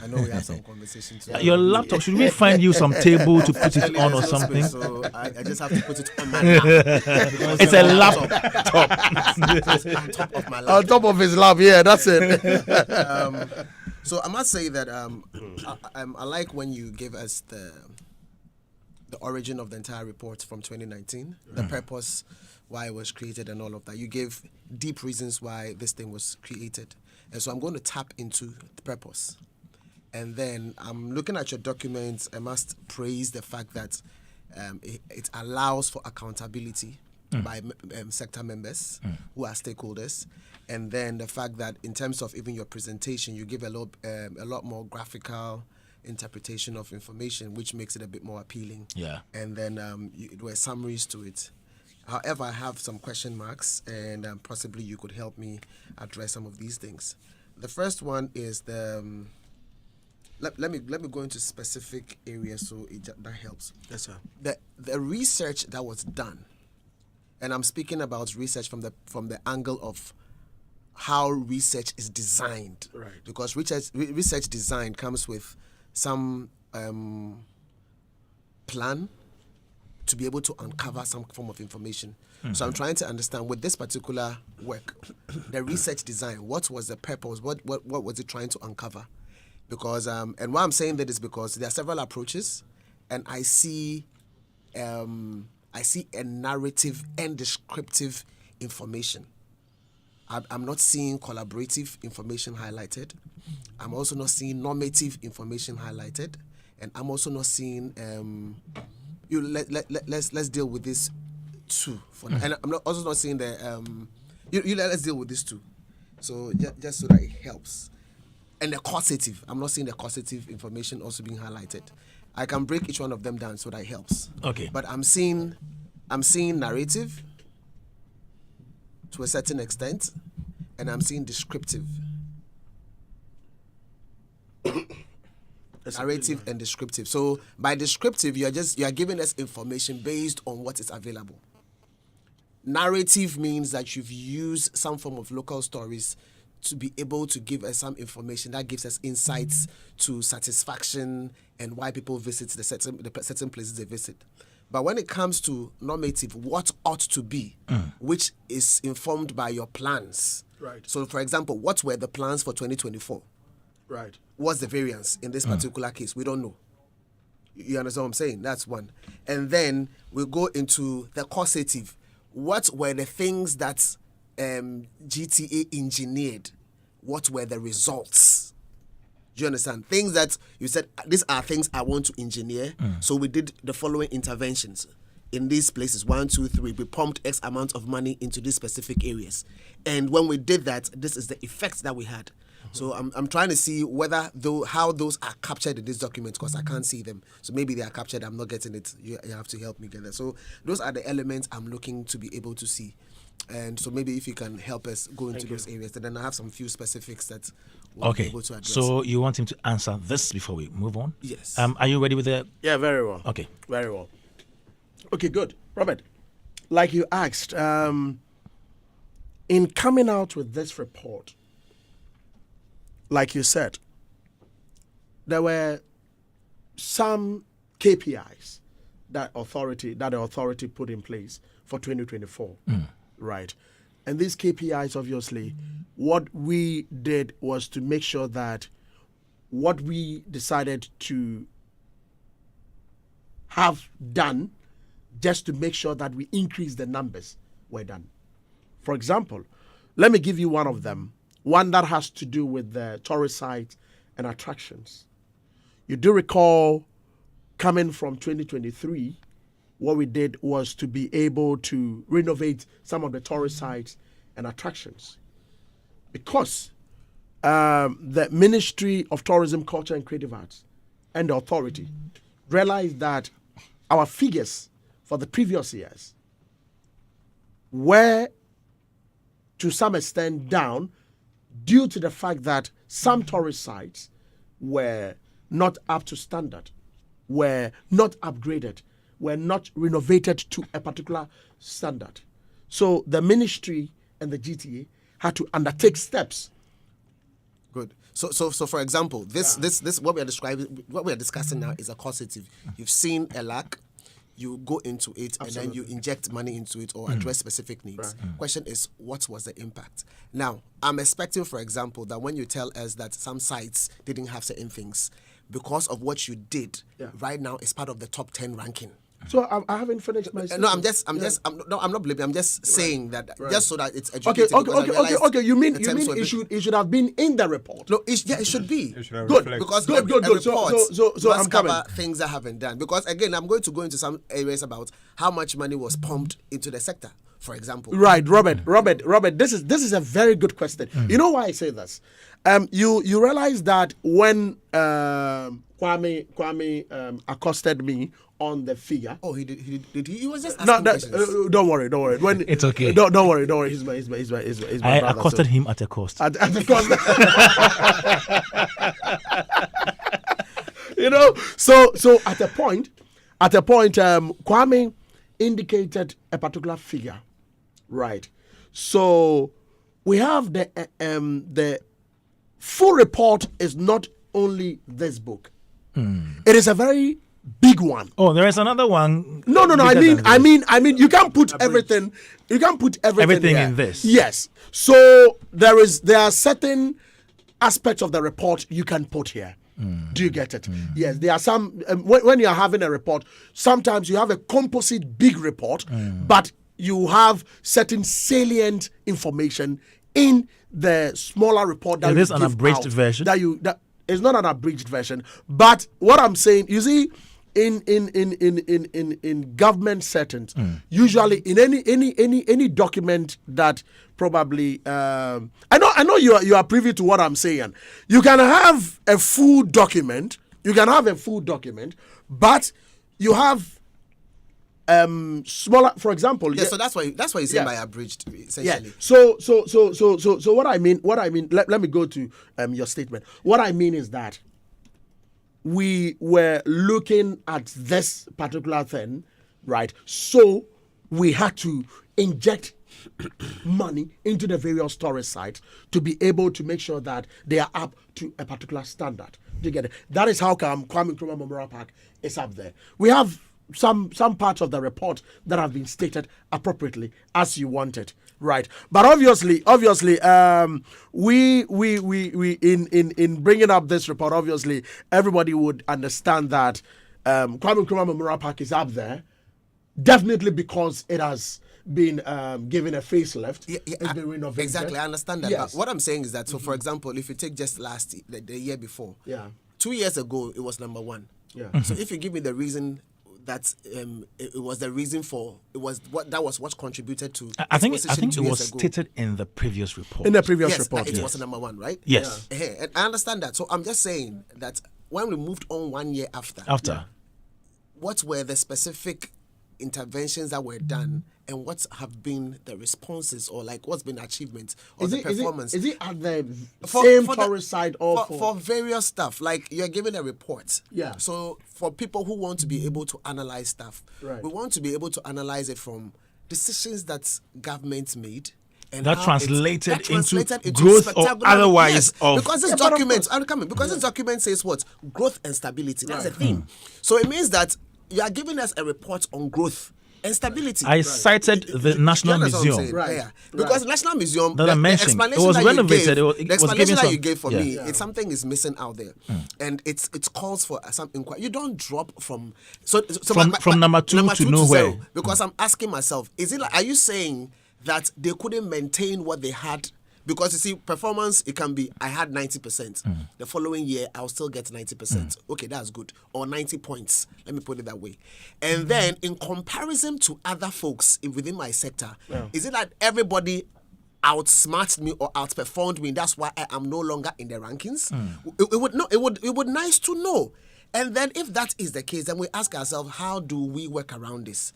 I know we have some conversation too. Your laptop, should we find you some table to put it Actually, on or there's no something? space, so I just have to put it on my lap. Because It's a laptop. It's on top of my On lap. top of his lap, yeah, that's it. So I must say that I like when you gave us the origin of the entire report from 2019, the purpose, why it was created and all of that. You gave deep reasons why this thing was created. And so I'm going to tap into the purpose. And then I'm looking at your documents. I must praise the fact that it allows for accountability by sector members who are stakeholders. And then the fact that in terms of even your presentation, you give a lot more graphical interpretation of information, which makes it a bit more appealing. Yeah. And then there were summaries to it. However, I have some question marks, and possibly you could help me address some of these things. The first one is the. Let me go into specific areas so that helps. Yes, sir. The research that was done, and I'm speaking about research from the angle of how research is designed. Right. Because research design comes with some plan to be able to uncover some form of information. So I'm trying to understand with this particular work, the research design, what was the purpose? What was it trying to uncover? Because and why I'm saying that is because there are several approaches, and I see a narrative and descriptive information. I'm not seeing collaborative information highlighted. I'm also not seeing normative information highlighted, and I'm also not seeing. Let's deal with this too. And I'm also not seeing the. Let's deal with this too. So just so that it helps. And the causative, I'm not seeing the causative information also being highlighted. I can break each one of them down so that it helps. Okay. But I'm seeing narrative to a certain extent, and I'm seeing descriptive. Narrative and descriptive. So by descriptive, you are giving us information based on what is available. Narrative means that you've used some form of local stories to be able to give us some information that gives us insights to satisfaction and why people visit the certain places they visit. But when it comes to normative, what ought to be, which is informed by your plans. Right. So, for example, what were the plans for 2024? Right. What's the variance in this particular case? We don't know. You understand what I'm saying? That's one. And then we go into the causative. What were the things that GTA engineered? What were the results? Do you understand? Things that you said, these are things I want to engineer. So we did the following interventions in these places. 1, 2, 3. We pumped X amount of money into these specific areas. And when we did that, this is the effects that we had. So I'm trying to see how those are captured in this document, because I can't see them. So maybe they are captured. I'm not getting it. You have to help me get that. So those are the elements I'm looking to be able to see. And so maybe if you can help us go into those areas, then I have some few specifics that we'll be able to address. So you want him to answer this before we move on? Yes. Are you ready with the... Yeah, very well. Okay. Very well. Okay, good. Robert, like you asked, in coming out with this report, like you said, there were some KPIs that the authority put in place for 2024. Right. And these KPIs, obviously, what we did was to make sure that what we decided to have done, just to make sure that we increase the numbers, were done. For example, let me give you one of them, one that has to do with the tourist sites and attractions. You do recall, coming from 2023, what we did was to be able to renovate some of the tourist sites and attractions. Because the Ministry of Tourism, Culture and Creative Arts and the authority realized that our figures for the previous years were to some extent down due to the fact that some tourist sites were not up to standard, were not upgraded, were not renovated to a particular standard. So the ministry and the GTA had to undertake steps. Good. So for example, this what we are discussing now is a causative. You've seen a lack, you go into it, and then you inject money into it or address specific needs. Question is, what was the impact? Now, I'm expecting, for example, that when you tell us that some sites didn't have certain things, because of what you did, right now it's part of the top 10 ranking. So I haven't finished my. No, I'm not blaming. I'm just saying that just so that it's educated. Okay. You mean it should have been in the report? No, it should be. Good, because good. So I'm coming. Things that haven't done. Because again, I'm going to go into some areas about how much money was pumped into the sector, for example. Right, Robert. This is a very good question. You know why I say this? You realize that when Kwame accosted me on the figure. Oh, he did. He was just asking questions. Don't worry. When it's okay. Don't worry. He's my I brother, accosted him at a cost. At the cost. So at a point, Kwame indicated a particular figure, right? So we have the full report is not only this book. It is a very big one. Oh, there is another one. No. I mean, you can't put everything. You can't put everything in this. Yes. So there are certain aspects of the report you can put here. Do you get it? Yes. There are some when you are having a report. Sometimes you have a composite big report, but you have certain salient information in the smaller report. That is this an abridged version? It's not an abridged version, but what I'm saying, you see, in government settings, usually in any document that probably I know you are privy to what I'm saying. You can have a full document. But you have smaller, for example. Yeah, so that's why you say by abridged, essentially. Yeah. So what I mean. Let me go to your statement. What I mean is that we were looking at this particular thing, right? So we had to inject money into the various storage sites to be able to make sure that they are up to a particular standard. Do you get it? That is how come Kwame Nkrumah Memorial Park is up there. We have some parts of the report that have been stated appropriately as you wanted, right? But obviously, we in bringing up this report, obviously everybody would understand that Kwame Nkrumah Memorial Park is up there, definitely because it has been given a facelift. It's been renovated. Exactly, I understand that. Yes. But what I'm saying is that, so for example, if you take just the year before, 2 years ago it was number one. Yeah. So if you give me the reason that it was the reason for what contributed to. I think it was stated in the previous report. In the previous report, it was number one, right? Yes. And I understand that. So I'm just saying that when we moved on 1 year after, what were the specific interventions that were done, and what have been the responses, or like what's been achievement or the performance? Is it at the same tourist side or for various stuff? Like you're giving a report. Yeah. So for people who want to be able to analyze stuff, right, we want to be able to analyze it from decisions that government made. And that translated into growth or otherwise. Yes, because this document, this document says what? Growth and stability. That's the thing. So it means that you are giving us a report on growth and stability. I cited the National Museum. Right. Yeah. Because National Museum, the explanation it was renovated. The explanation that you gave for me, it's something is missing out there. And it calls for some inquiry. You don't drop from number two to nowhere. Because I'm asking myself, is it like, are you saying that they couldn't maintain what they had? Because you see, performance, it can be, I had 90%. The following year, I'll still get 90%. Okay, that's good. Or 90 points. Let me put it that way. And then, in comparison to other folks within my sector, is it that everybody outsmarted me or outperformed me? That's why I am no longer in the rankings? It would nice to know. And then, if that is the case, then we ask ourselves, how do we work around this?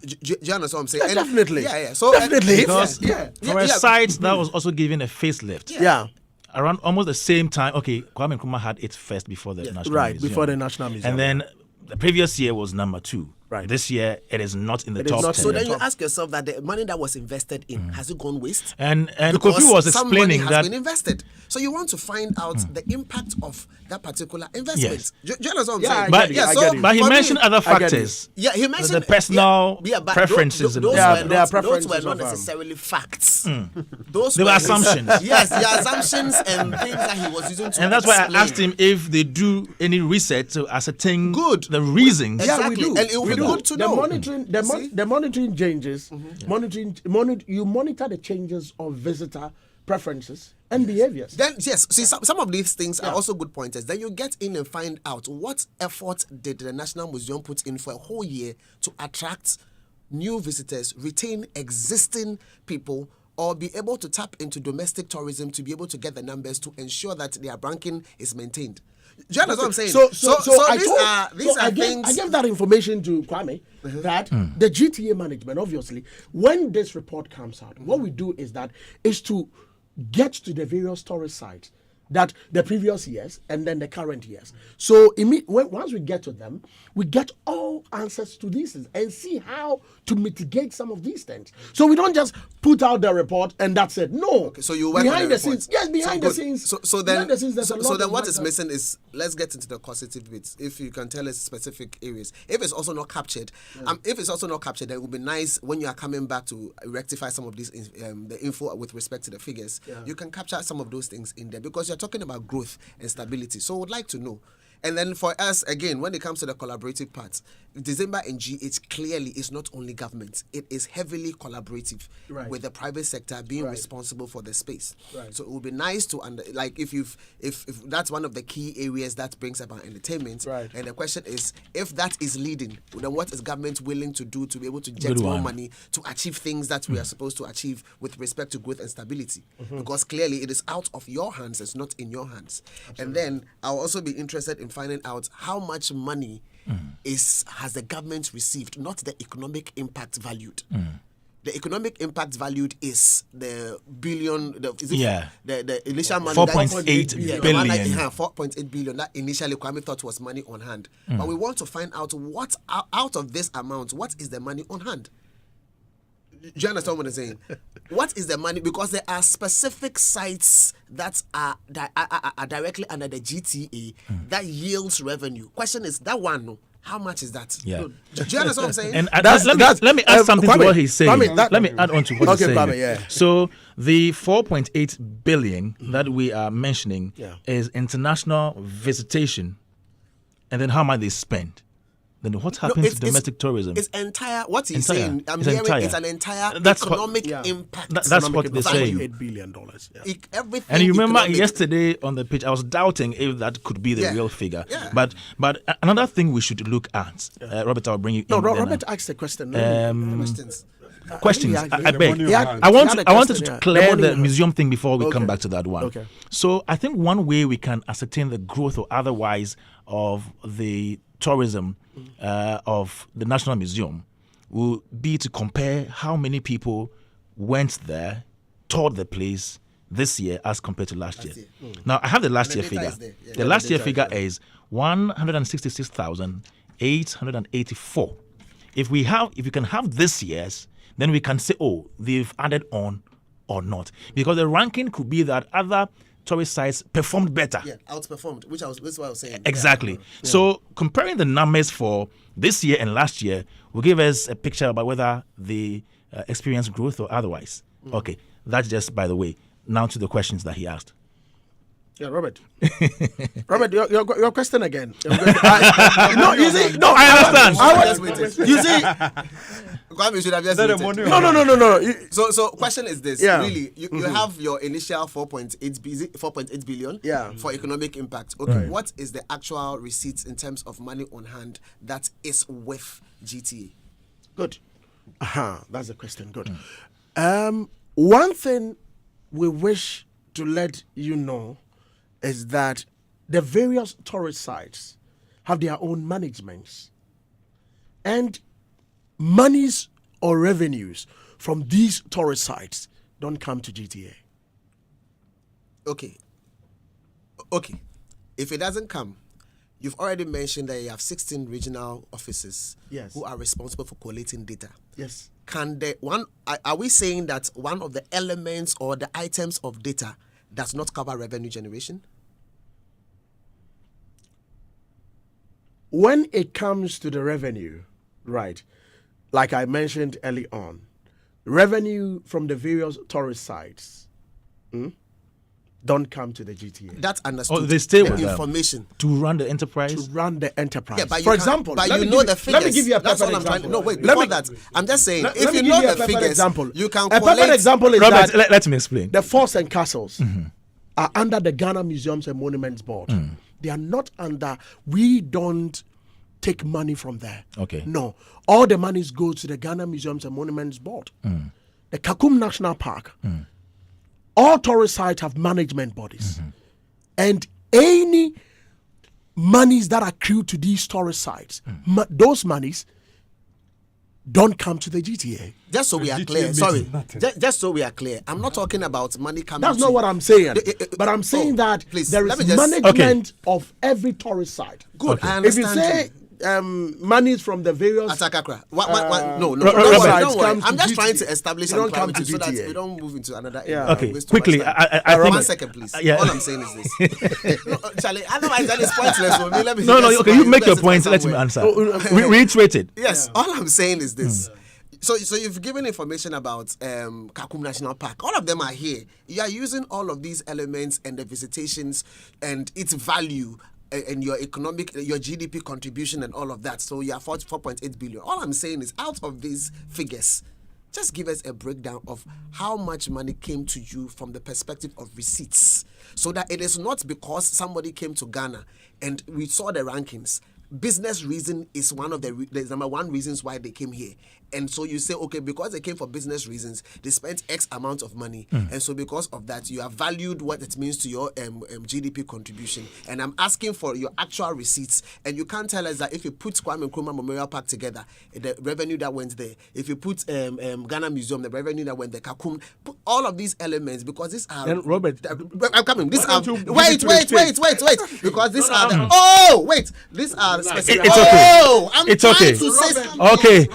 Do you understand what I'm saying? Yeah, definitely. Yeah. So definitely. Because for a site that was also given a facelift. Yeah. Around almost the same time. Okay, Kwame Nkrumah had it first before the National Museum. Right, before the National Museum. And then the previous year was number 2. Right. This year, it is not in the It is top not 10. So then you ask yourself that the money that was invested in has it gone waste? and Because Kofi was some money explaining has that been invested. So you want to find out the impact of that particular investment. Yes. Do you understand what I'm Yeah, saying? I But, get it, I get it. but he for me- mentioned other I get it. factors. Yeah, he mentioned the personal but preferences. Those, Yeah, were there are not, preferences those were of, not necessarily facts. Those They were assumptions. Yes, they are assumptions and things that he was using to And that's why I explain. asked him if they do any research to ascertain Good. the reasons. Yeah, Exactly. we do. And it will We be do. good to the know. Monitoring, the, See? the monitoring changes, you monitor the changes of visitor preferences and behaviors. Then yes, see some of these things are also good pointers. Then you get in and find out what effort did the National Museum put in for a whole year to attract new visitors, retain existing people, or be able to tap into domestic tourism to be able to get the numbers to ensure that their ranking is maintained. Do you understand what I'm saying? So these are I things. gave that information to Kwame that the GTA management, obviously, when this report comes out, what we do is to get to the various tourist sites that the previous years and then the current years. So once we get to them, we get all answers to these things and see how to mitigate some of these things. So we don't just put out the report and that's it. No. So you work behind on the the scenes. report. Yes, behind the scenes. So then, behind the scenes, there's a lot so then of what is matter. missing is, let's get into the causative bits. If you can tell us specific areas, if it's also not captured, then it would be nice when you are coming back to rectify some of these the info with respect to the figures. You can capture some of those things in there because you're talking about growth and stability. So I would like to know. And then for us, again, when it comes to the collaborative part, December and GH clearly is not only government, it is heavily collaborative with the private sector being responsible for the space. So it would be nice to, if that's one of the key areas that brings about entertainment, and the question is, if that is leading, then what is government willing to do to be able to get more money to achieve things that we are supposed to achieve with respect to growth and stability? Because clearly it is out of your hands, it's not in your hands. And then I'll also be interested in finding out how much money has the government received, not the economic impact valued. The economic impact valued is the billion, the initial money. 4.8 billion. 4.8 billion that initially Kwame thought was money on hand. But we want to find out what, out of this amount, what is the money on hand? Do you understand what I'm saying? What is the money? Because there are specific sites that are directly under the GTA that yields revenue. Question is, that one, how much is that? Yeah. Do you understand what I'm saying? And let me add something to what he's saying. Let me add on to what he's saying. Kwame, yeah. So the 4.8 billion that we are mentioning is international visitation, and then how much they spend. Then what happens to domestic tourism? It's entire. What he's Entire. saying, I'm It's hearing entire. it's an entire That's what- economic impact. That's what they're saying. $8 billion. Yeah. Everything. And you remember economic. yesterday on the pitch, I was doubting if that could be the real figure. Yeah. But another thing we should look at, Robert, I'll bring you No, in. then, Robert asked the question. Questions. questions. Yeah, I the beg. money on Yeah, hand. I He had a wanted question, to yeah. clear Money the on- museum thing before we come Okay. back to that one. Okay. So I think one way we can ascertain the growth or otherwise of the tourism of the National Museum will be to compare how many people went there, toured the place this year as compared to last year. Now I have the last And year the data figure. is there. Yeah. The last year figure is 166,884. If you can have this year's, then we can say, oh, they've added on or not. Because the ranking could be that other tourist sites performed better. Yeah, outperformed, which is what I was saying. Exactly. So comparing the numbers for this year and last year will give us a picture about whether they experienced growth or otherwise. Okay, that's just by the way. Now to the questions that he asked. Yeah, Robert. Robert, your question again. I understand. You see, Kwame should have just Is that a waited. money? no. So question is this: Yeah. really, you have your initial 4.8 billion for economic impact. Okay, Right. what is the actual receipts in terms of money on hand that is with GTA? Good. That's the question. Good. One thing we wish to let you know is that the various tourist sites have their own managements, and monies or revenues from these tourist sites don't come to GTA. Okay. If it doesn't come, You've already mentioned that you have 16 regional offices Yes. who are responsible for collating data. Yes. Are we saying that one of the elements or the items of data does not cover revenue generation? When it comes to the revenue, right, like I mentioned early on, revenue from the various tourist sites don't come to the GTA. That's understood. Oh, they stay the with them. information. To run the enterprise? To run the enterprise. Yeah, but for you example, but let you me know give the figures. Let me give you a That's perfect all I'm trying. example. No, wait. Let Before me- that, I'm just saying, let if me you give know you a the perfect figures, example. you can A perfect collect. example is Robert, that let me explain. the forts and castles are under the Ghana Museums and Monuments Board. They are not under. We don't take money from there. Okay. No, all the monies go to the Ghana Museums and Monuments Board. The Kakum National Park. All tourist sites have management bodies, and any monies that accrue to these tourist sites, those monies don't come to the GTA. Just so we are GTA clear, means sorry. nothing. Just so we are clear, I'm not talking about money coming. That's to not you. what I'm saying. But I'm oh, saying that please, there let is me just- management of every tourist site. Good, I If you understand. say monies from the various Atakakra. No, Robert, don't worry, don't comes worry. to I'm just GTA. trying to establish They some don't come clarity to so that GTA. we don't move into another Yeah. area. Okay, Waste too much quickly, time. I think... 1 second, please. Yeah. All I'm saying is this. No, Charlie, otherwise that is pointless for me. Let me No, just- okay, you make your sit point. Let me somewhere. answer. Reiterate it. Yes, all I'm saying is this. So you've given information about Kakum National Park. All of them are here. You are using all of these elements and the visitations and its value and your GDP contribution and all of that. So you are 4.8 billion. All I'm saying is, out of these figures, just give us a breakdown of how much money came to you from the perspective of receipts, so that it is not because somebody came to Ghana and we saw the rankings. Business reason is one of the number one reasons why they came here. And so you say, okay, because they came for business reasons, they spent X amount of money. And so because of that, you have valued what it means to your GDP contribution. And I'm asking for your actual receipts. And you can't tell us that if you put Kwame Nkrumah Memorial Park together, the revenue that went there. If you put Ghana Museum, the revenue that went there. Kakum, put all of these elements, because these are... And Robert, I'm coming. These why are... don't you give Wait. it to the state? Because these are... Oh, wait. These are specific... It's okay. Oh, I'm It's trying okay. to say... Okay,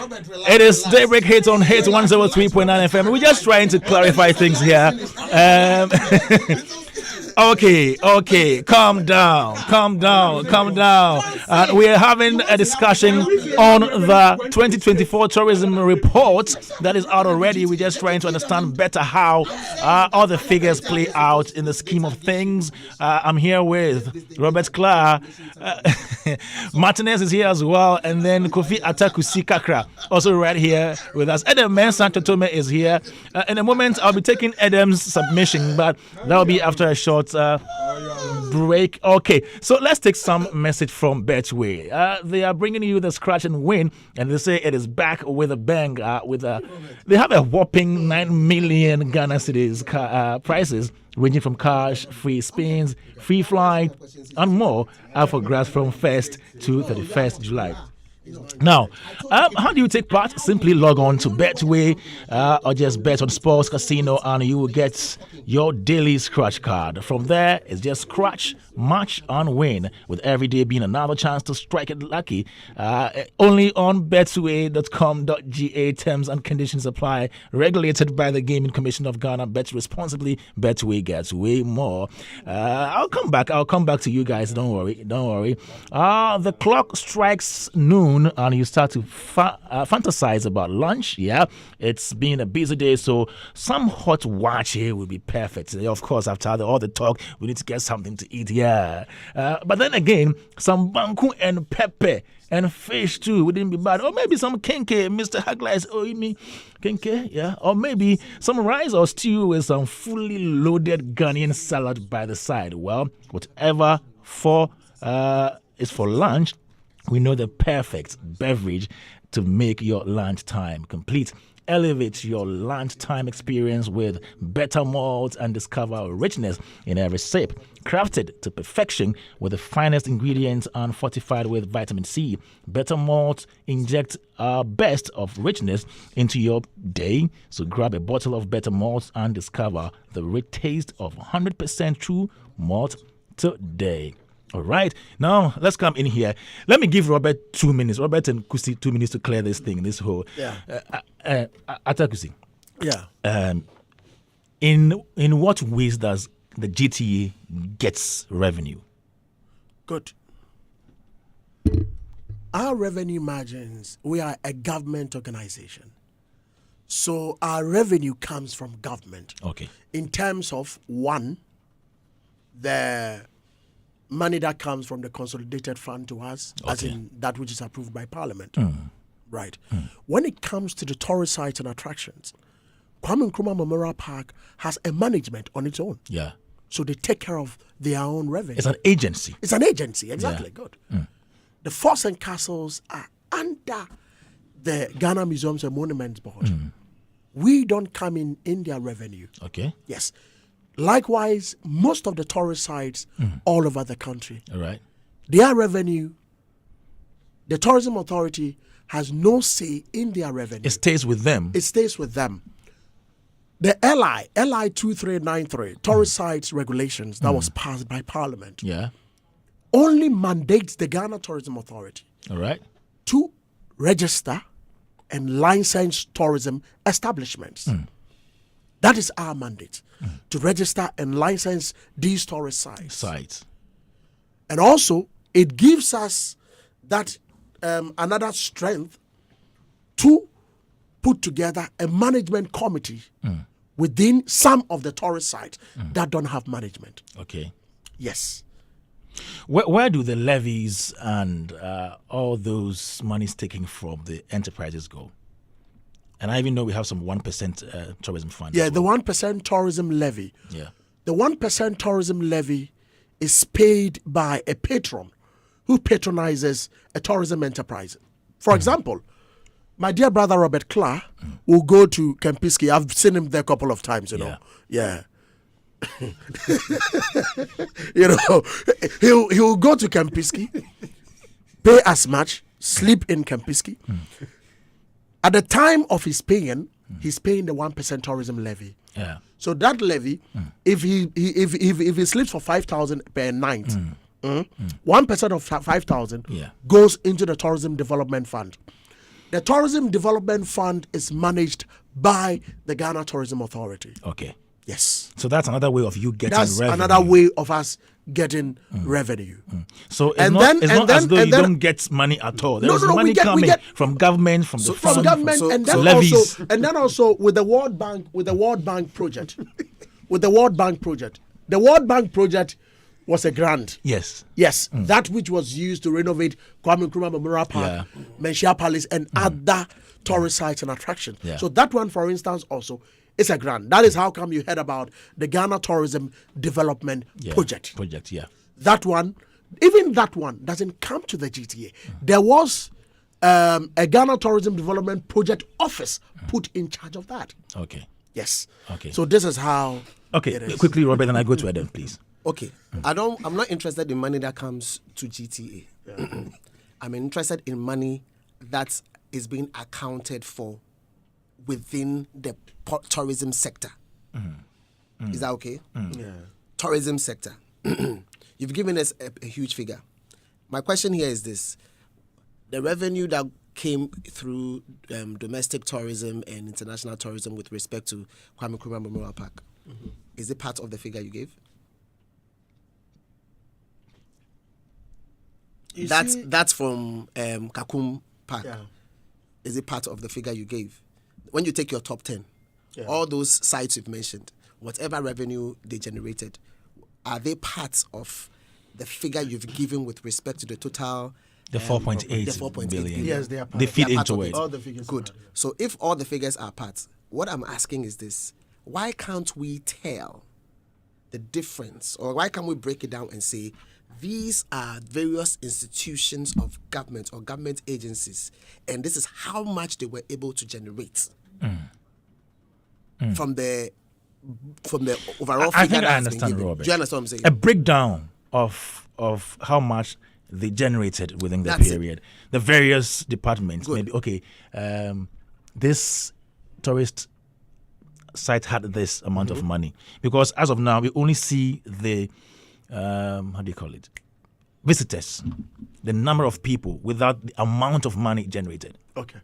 it is Daybreak Hits on Hits 103.9 FM. We're just trying to clarify things here. Okay, calm down. We are having a discussion on the 2024 tourism report that is out already. We're just trying to understand better how all the figures play out in the scheme of things. I'm here with Robert Clark. Martinez is here as well, and then Kofi Atakusi Kakra also right here with us. Adam Santo Tome is here. In a moment, I'll be taking Adam's submission, but that'll be after a short break. Okay, so let's take some message from Betway. They are bringing you the scratch and win, and they say it is back with a bang. They have a whopping 9 million Ghana cedis prizes, ranging from cash, free spins, free flight, and more, up for grabs from 1st to 31st July. Now, how do you take part? Simply log on to Betway or just bet on sports casino and you will get your daily scratch card. From there, it's just scratch, match, and win, with every day being another chance to strike it lucky. Only on betway.com.ga. Terms and conditions apply. Regulated by the Gaming Commission of Ghana. Bet responsibly. Betway gets way more. I'll come back to you guys. Don't worry. The clock strikes noon and you start to fantasize about lunch. Yeah, it's been a busy day, so some hot watch here would be perfect. Of course, after all the talk, we need to get something to eat. Yeah, but then again, some banku and pepper and fish too wouldn't be bad. Or maybe some kenke, Mr. Hagla, oh, you mean kenke? Yeah, or maybe some rice or stew with some fully loaded Ghanaian salad by the side. Well, whatever is for lunch, we know the perfect beverage to make your lunch time complete. Elevate your lunchtime experience with better malts and discover richness in every sip. Crafted to perfection with the finest ingredients and fortified with vitamin C. Better malts inject our best of richness into your day. So grab a bottle of Better malts and discover the rich taste of 100% true malt today. All right. Now let's come in here. Let me give Robert 2 minutes. Robert and Kusi 2 minutes to clear this thing. This whole. Yeah. Atakusi. Yeah. In what ways does the GTA gets revenue? Good. Our revenue margins, we are a government organization. So our revenue comes from government. Okay. In terms of, one, the money that comes from the consolidated fund to us, as in that which is approved by Parliament. Right. When it comes to the tourist sites and attractions, Kwame Nkrumah Memorial Park has a management on its own. Yeah. So they take care of their own revenue. It's an agency. It's an agency, exactly. Yeah. Good. The forts and castles are under the Ghana Museums and Monuments Board. We don't come in their revenue. Okay. Yes. Likewise, most of the tourist sites all over the country, All right. their revenue, the tourism authority has no say in their revenue. It stays with them. It stays with them. The LI 2393, tourist sites regulations that was passed by Parliament, Yeah. only mandates the Ghana Tourism Authority All right. to register and license tourism establishments. That is our mandate, to register and license these tourist sites. And also, it gives us that another strength to put together a management committee within some of the tourist sites that don't have management. Okay. Yes. Where do the levies and all those monies taken from the enterprises go? And I even know we have some 1% tourism fund. Yeah, as the well. 1% tourism levy. Yeah. The 1% tourism levy is paid by a patron who patronizes a tourism enterprise. For example, my dear brother Robert Clark will go to Kempiski. I've seen him there a couple of times, you know. Yeah. You know, he'll go to Kempiski, pay as much, sleep in Kempiski. At the time of his paying, he's paying the 1% tourism levy. Yeah. So that levy, if he sleeps for 5,000 per night, 1% of 5,000 goes into the tourism development fund. The tourism development fund is managed by the Ghana Tourism Authority. Okay. Yes. So that's another way of you getting That's revenue. another way of us getting revenue. So it's And not, then- it's and not then- as though and you then- don't get money at all. No, There's no, no, money we get- coming from government, from the From fund, government, from and then levies. also, with the World Bank project, the World Bank project was a grant. Yes. Yes, that which was used to renovate Kwame Nkrumah Memorial Park, Menchia Palace, and other tourist sites and attractions. Yeah. So that one, for instance, also is a grant. That is how come you heard about the Ghana Tourism Development Project. That one, even that one doesn't come to the GTA. There was a Ghana Tourism Development Project office put in charge of that. Okay. Yes. Okay. So this is how. Okay. it is. Quickly, Robert, and I go to Adam, please. Okay. I'm not interested in money that comes to GTA. I'm interested in money that is being accounted for within the tourism sector. Is that okay? Yeah. Tourism sector. You've given us a huge figure. My question here is this. The revenue that came through domestic tourism and international tourism with respect to Kwame Nkrumah Memorial Park, is it part of the figure you gave? That's from Kakum Park. Yeah. Is it part of the figure you gave? When you take your top 10, all those sites you've mentioned, whatever revenue they generated, are they part of the figure you've given with respect to the total? The 4.8 billion. Yes, they are part They of feed They are part into of it. All the figures. Good. So if all the figures are part, what I'm asking is this: why can't we tell the difference, or why can't we break it down and say these are various institutions of government or government agencies, and this is how much they were able to generate from the overall I figure think that I has been understand, given? Robert. Do you understand what I'm saying? A breakdown of how much they generated within the That's it. period. The various departments. Good. Maybe, okay, this tourist site had this amount of money. Because as of now, we only see the, how do you call it? visitors, the number of people, without the amount of money generated. Okay.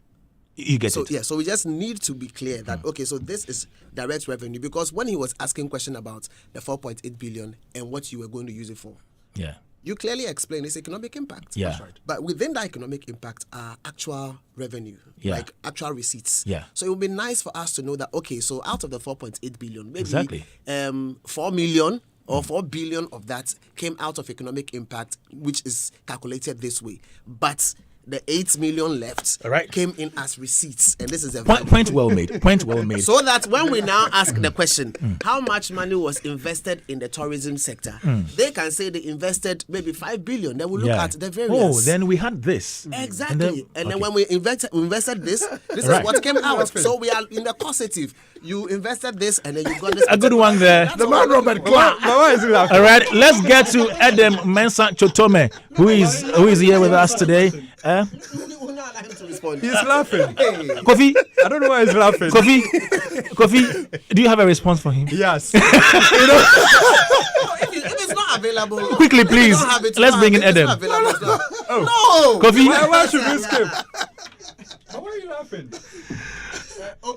You get So it? yeah, so we just need to be clear that okay, so this is direct revenue, because when he was asking question about the 4.8 billion and what you were going to use it for, Yeah. you clearly explained its economic impact. Yeah. That's right. But within that economic impact are actual revenue, Yeah. like actual receipts. Yeah. So it would be nice for us to know that, okay, so out of the 4.8 billion, maybe Exactly. 4 million or 4 billion of that came out of economic impact, which is calculated this way. But the 8 million left All right. came in as receipts. And this is a Point well made. Point well made. so that when we now ask the question, how much money was invested in the tourism sector, they can say they invested maybe 5 billion. Then we look at the variance. Oh, then we had this. Exactly. And then okay. when we invested this is Right. what came out. So we are in the causative. You invested this and then you got this. A good one there. That's The all. man Robert Clark. Why is it laughing? All right, let's get to Adam Mensah Chotome, who is here with us today. We will not allow him to respond. He's laughing. Kofi, I don't know why he's laughing. Kofi, do you have a response for him? Yes. If it's not available, Quickly, if you please. don't have it, you Let's don't bring have in it. It's Adam. not available, it's not- No. Kofi, Why should we skip? Why are you laughing?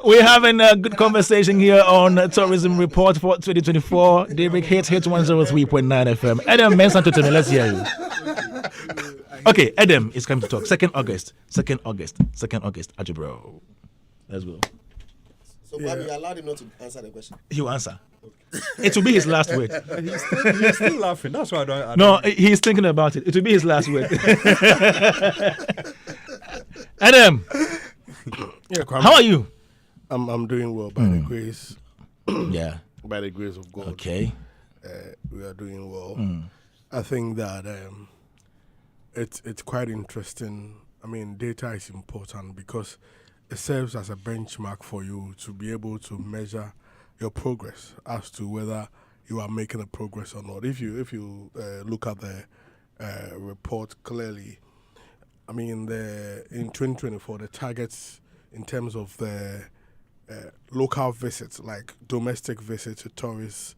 we're having a good conversation here on Tourism Report for 2024. Daybreak Hitz 103.9 FM. Adam Mensah Chotome, let's hear you. Okay, Adam is coming to talk. 2nd August, Ajibro. Let's go. So, Kwame, you allowed him not to answer the question. He will answer. It will be his last word. He's still laughing. That's why I don't. No, he's thinking about it. It will be his last word. Adam, Yeah, Kwame. how are you? I'm doing well by the grace, Yeah. by the grace of God. Okay. We are doing well. I think that it's quite interesting. I mean, data is important because it serves as a benchmark for you to be able to measure your progress as to whether you are making a progress or not. If you look at the report clearly, I mean, in 2024, the targets in terms of the local visits, like domestic visits to tourist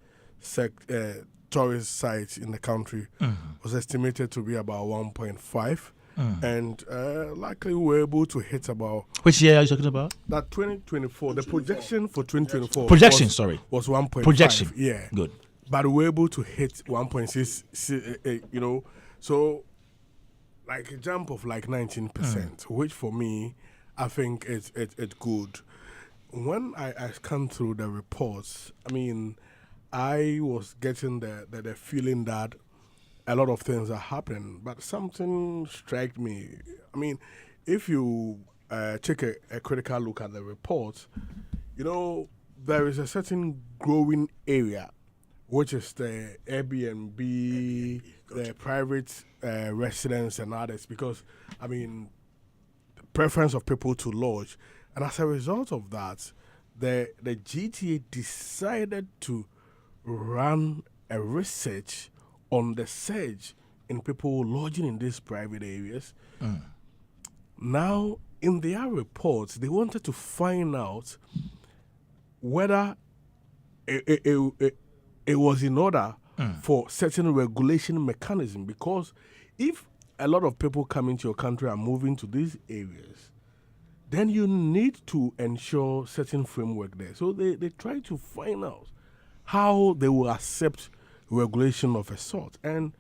sites in the country, was estimated to be about 1.5. And likely we were able to hit about Which year are you talking about? that 2024. The projection for 2024 Projection, was, sorry. was 1.5. Projection. Yeah. Good. But we were able to hit 1.6, so like a jump of like 19%, which for me, I think it's good. When I scanned through the reports, I mean, I was getting the feeling that a lot of things are happening, but something struck me. I mean, if you take a critical look at the report, there is a certain growing area, which is the Airbnb, the private residence and others, because, I mean, the preference of people to lodge. And as a result of that, the GTA decided to run a research on the surge in people lodging in these private areas. Now, in their reports, they wanted to find out whether it was in order for certain regulation mechanism, because if a lot of people coming to your country are moving to these areas, then you need to ensure certain framework there. So they try to find out how they will accept regulation of a sort. And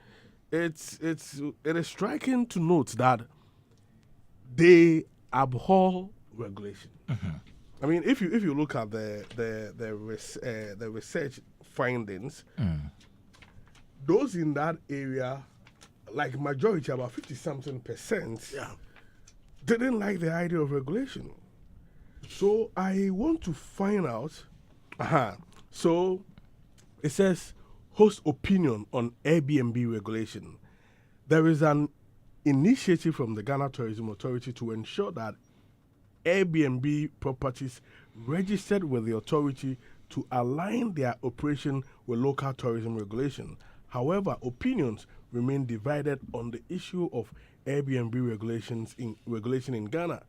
it is striking to note that they abhor regulation. I mean, if you look at the research findings, those in that area, like majority, about 50-something%, didn't like the idea of regulation. So I want to find out. So it says host opinion on Airbnb regulation. There is an initiative from the Ghana Tourism Authority to ensure that Airbnb properties registered with the authority to align their operation with local tourism regulation. However, opinions remain divided on the issue of Airbnb regulation in Ghana.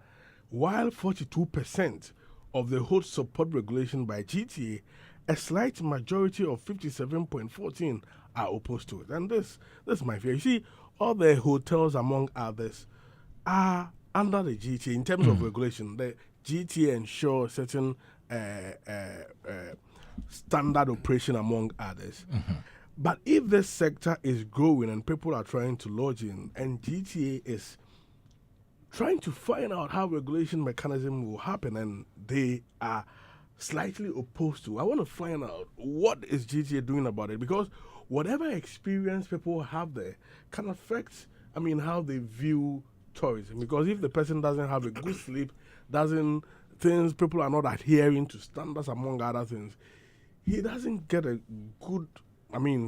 While 42% of the host support regulation by GTA, a slight majority of 57.14 are opposed to it. And this is my fear. You see, all the hotels, among others, are under the GTA in terms of regulation. The GTA ensures certain standard operation, among others. But if this sector is growing and people are trying to lodge in, and GTA is trying to find out how regulation mechanism will happen, and they are slightly opposed to, I want to find out what is GTA doing about it, because whatever experience people have there can affect, how they view tourism. Because if the person doesn't have a good sleep, people are not adhering to standards, among other things, he doesn't get a good,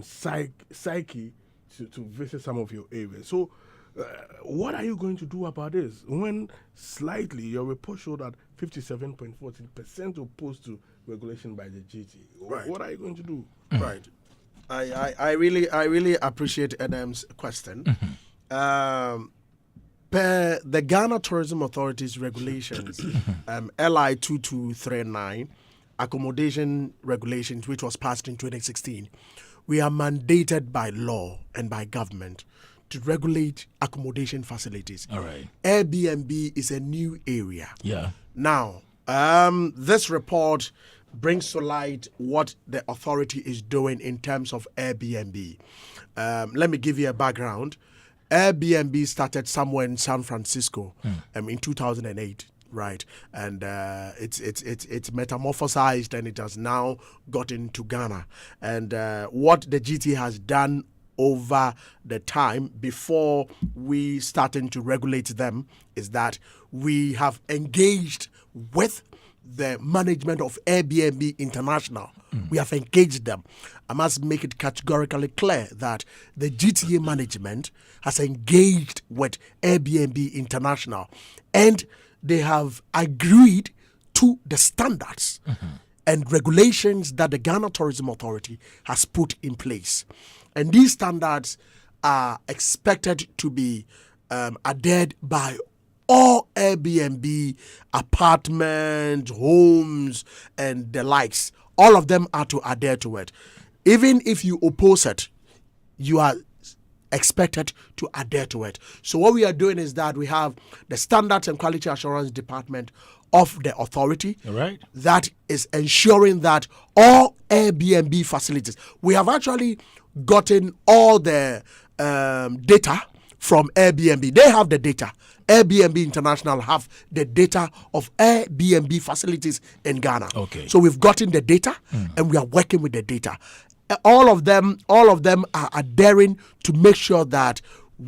psyche to visit some of your areas. So, what are you going to do about this when slightly your report showed that 57.14% opposed to regulation by the GT? Right. What are you going to do? Right. I really appreciate Adam's question. Per the Ghana Tourism Authority's regulations, LI 2239, accommodation regulations, which was passed in 2016, we are mandated by law and by government to regulate accommodation facilities. All right. Airbnb is a new area. Yeah. Now, this report brings to light what the authority is doing in terms of Airbnb. Let me give you a background. Airbnb started somewhere in San Francisco in 2008. Right, and it's metamorphosized, and it has now gotten to Ghana. And what the GT has done over the time before we starting to regulate them is that we have engaged with the management of Airbnb International. We have engaged them. I must make it categorically clear that the GTA management has engaged with Airbnb International, and they have agreed to the standards and regulations that the Ghana Tourism Authority has put in place. And these standards are expected to be adhered by all Airbnb apartments, homes, and the likes. All of them are to adhere to it. Even if you oppose it, you are expected to adhere to it. So what we are doing is that we have the Standards and Quality Assurance Department of the authority. All right. That is ensuring that all Airbnb facilities, we have actually gotten all the data from Airbnb. They have the data. Airbnb International have the data of Airbnb facilities in Ghana. Okay. So we've gotten the data and we are working with the data. All of them are adhering to make sure that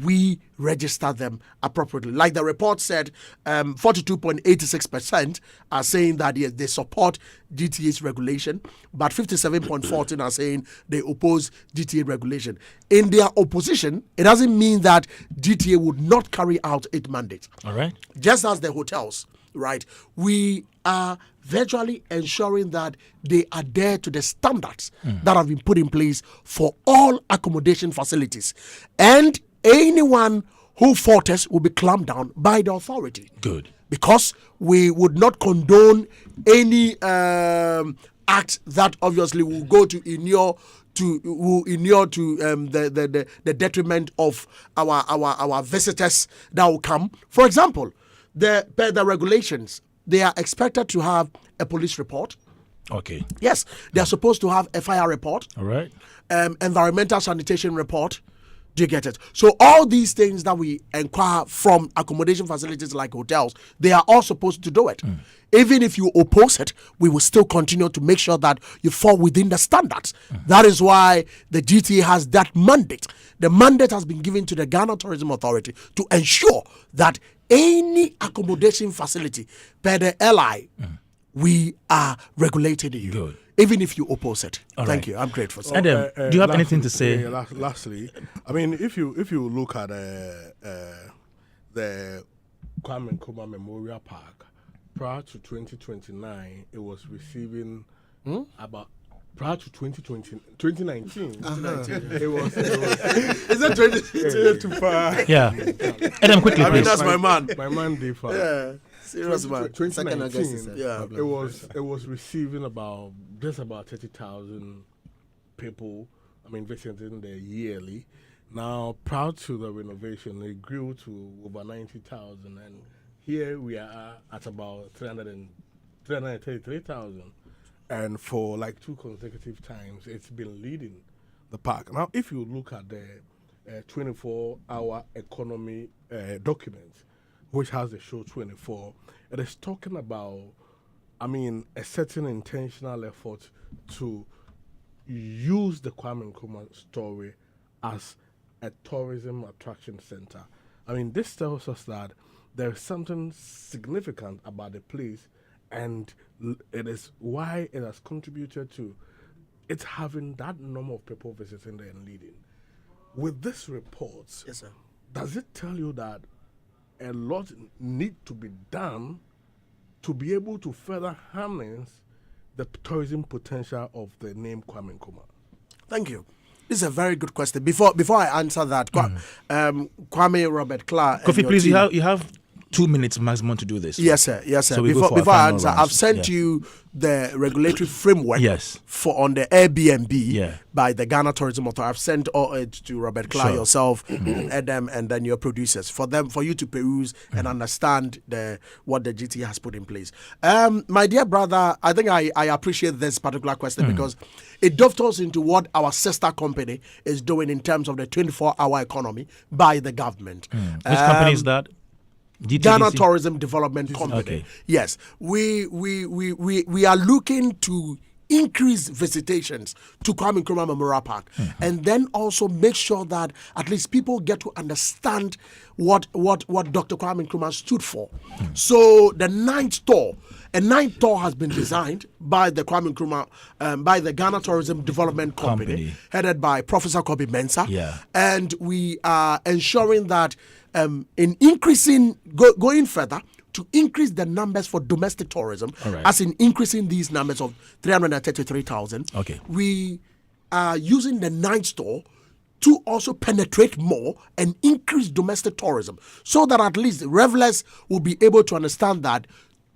we register them appropriately. Like the report said, 42.86% are saying that yes, they support GTA's regulation, but 57.14% are saying they oppose GTA regulation. In their opposition, it doesn't mean that GTA would not carry out its mandate. All right. Just as the hotels, right? We are virtually ensuring that they adhere to the standards that have been put in place for all accommodation facilities. And anyone who falters will be clamped down by the authority. Good. Because we would not condone any act that obviously will go to inure to the detriment of our visitors that will come. For example, per the regulations, they are expected to have a police report. Okay. Yes, they are supposed to have a fire report. All right. Environmental sanitation report. Do you get it? So all these things that we inquire from accommodation facilities like hotels, they are all supposed to do it. Even if you oppose it, we will still continue to make sure that you fall within the standards. That is why the GTA has that mandate. The mandate has been given to the Ghana Tourism Authority to ensure that any accommodation facility per the LI, we are regulating you. Good. Even if you oppose it. All Thank right. you. I'm grateful. Sir. Adam, do you have anything to say? Lastly, I mean, if you look at the Kwame Nkrumah Memorial Park, prior to 2029, it was receiving about. Prior to 2019, it was. Is it 20? Too far. Yeah. Adam, quickly, I mean, please. that's my man. My man, Defa. Yeah. Serious man. 2019, Yeah. it was receiving just about 30,000 people. I mean, visiting there yearly, Now, prior to the renovation, it grew to over 90,000, and here we are at about 333,000. And for like 2 consecutive times, it's been leading the park. Now, if you look at the 24-hour economy document, which has the show 24, it is talking about, a certain intentional effort to use the Kwame Nkrumah story as a tourism attraction center. This tells us that there is something significant about the place, and it is why it has contributed to it having that number of people visiting there and leading. With this report, Yes, sir. does it tell you that a lot need to be done to be able to further harness the tourism potential of the name Kwame Nkrumah? Thank you. This is a very good question. Before I answer that, Kwame, Robert, Clark, Kofi, please, you have 2 minutes maximum to do this. Yes, sir. Yes, sir. So we go for Before our I final answer, round. I've sent Yeah. you the regulatory framework Yes. for on the Airbnb Yeah. by the Ghana Tourism Authority. I've sent all it to Robert Clark, Sure. yourself, Adam, and then your producers for you to peruse and understand what the GT has put in place. My dear brother, I think I appreciate this particular question because it dovetails into what our sister company is doing in terms of the 24-hour economy by the government. Which company is that? GTDC? Ghana Tourism Development Company. Okay. Yes, we are looking to increase visitations to Kwame Nkrumah Memorial Park, and then also make sure that at least people get to understand what Dr. Kwame Nkrumah stood for. So the ninth tour has been designed by the Kwame Nkrumah, by the Ghana Tourism Development Company. Headed by Professor Kobe Mensah. Yeah. And we are ensuring that in increasing, going further, to increase the numbers for domestic tourism, All right. as in increasing these numbers of 333,000. Okay. We are using the ninth store to also penetrate more and increase domestic tourism so that at least the revelers will be able to understand that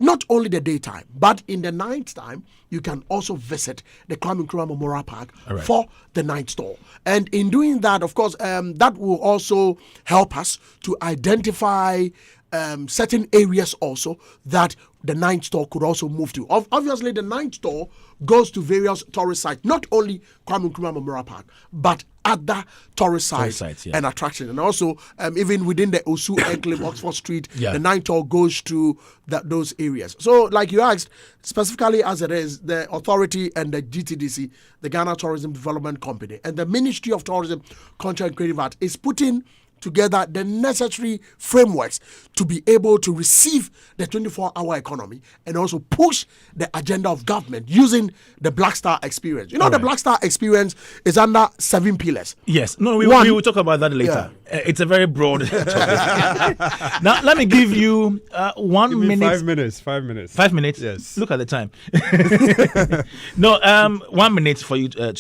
not only the daytime, but in the night time, you can also visit the Kwame Nkrumah Memorial Park right. for the night store. And in doing that, of course, that will also help us to identify certain areas also that the ninth store could also move to. Obviously, the ninth store goes to various tourist sites, not only Kwame Nkrumah Memorial Park, but other tourist sites, yeah. and attractions. And also, even within the Osu Enclave, Oxford Street, Yeah. the ninth store goes to those areas. So, like you asked, specifically as it is, the authority and the GTDC, the Ghana Tourism Development Company, and the Ministry of Tourism, Culture and Creative Arts is putting together the necessary frameworks to be able to receive the 24-hour economy and also push the agenda of government using the Black Star experience. You know, All the right. Black Star experience is under 7 pillars. Yes. No, we One- will talk about that later. It's a very broad topic. Now, let me give you 1 Give me minute. 5 minutes. 5 minutes. 5 minutes. Yes. Look at the time. No, 1 minute for you to I'm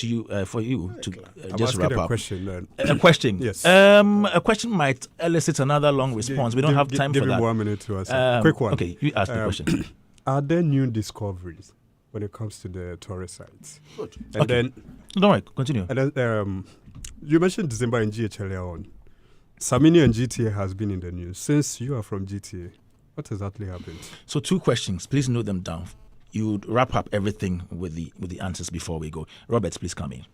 just asking wrap a up. question then. A question. Yes. A question might elicit another long response. We don't have time give for him that. 1 minute to answer. Quick one. Okay, you ask the question. Are there new discoveries when it comes to the tourist sites? Good. And Okay. then, Don't worry, continue. and then you mentioned December and GH earlier on. Samini and GTA has been in the news. Since you are from GTA, what exactly happened? So 2 questions. Please note them down. You would wrap up everything with the answers before we go. Roberts, please come in.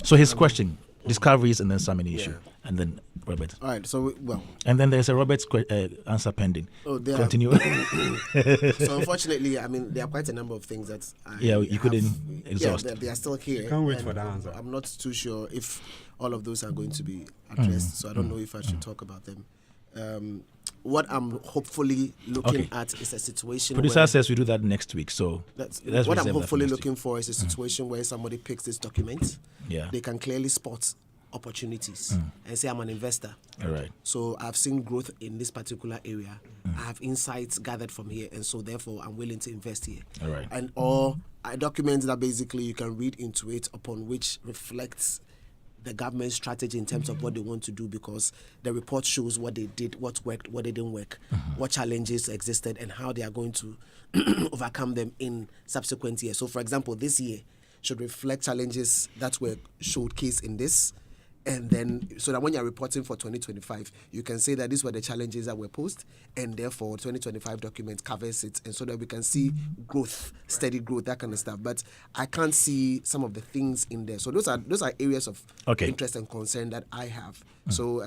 So his question, discoveries and then Samini issue, and then Robert. All right. So And then there's a Robert's answer pending. there Continue. So unfortunately, there are quite a number of things that You couldn't exhaust. Yeah, they are still here. Can't wait and for the answer. I'm not too sure if all of those are going to be addressed. So I don't know if I should talk about them. What I'm hopefully looking Okay. at is a situation Producer where says we do that next week. So that's let's what reserve I'm that for hopefully next week. looking for is a situation where somebody picks this document. Yeah. They can clearly spot opportunities and say I'm an investor. All right. So I've seen growth in this particular area. I have insights gathered from here, and so therefore I'm willing to invest here. All right. And or documents that basically you can read into it, upon which reflects the government's strategy in terms of what they want to do, because the report shows what they did, what worked, what didn't work, what challenges existed, and how they are going to overcome them in subsequent years. So, for example, this year should reflect challenges that were showcased in this. And then, so that when you're reporting for 2025, you can say that these were the challenges that were posed, and therefore 2025 document covers it, and so that we can see growth, steady growth, that kind of stuff. But I can't see some of the things in there. So those are areas of interest and concern that I have. So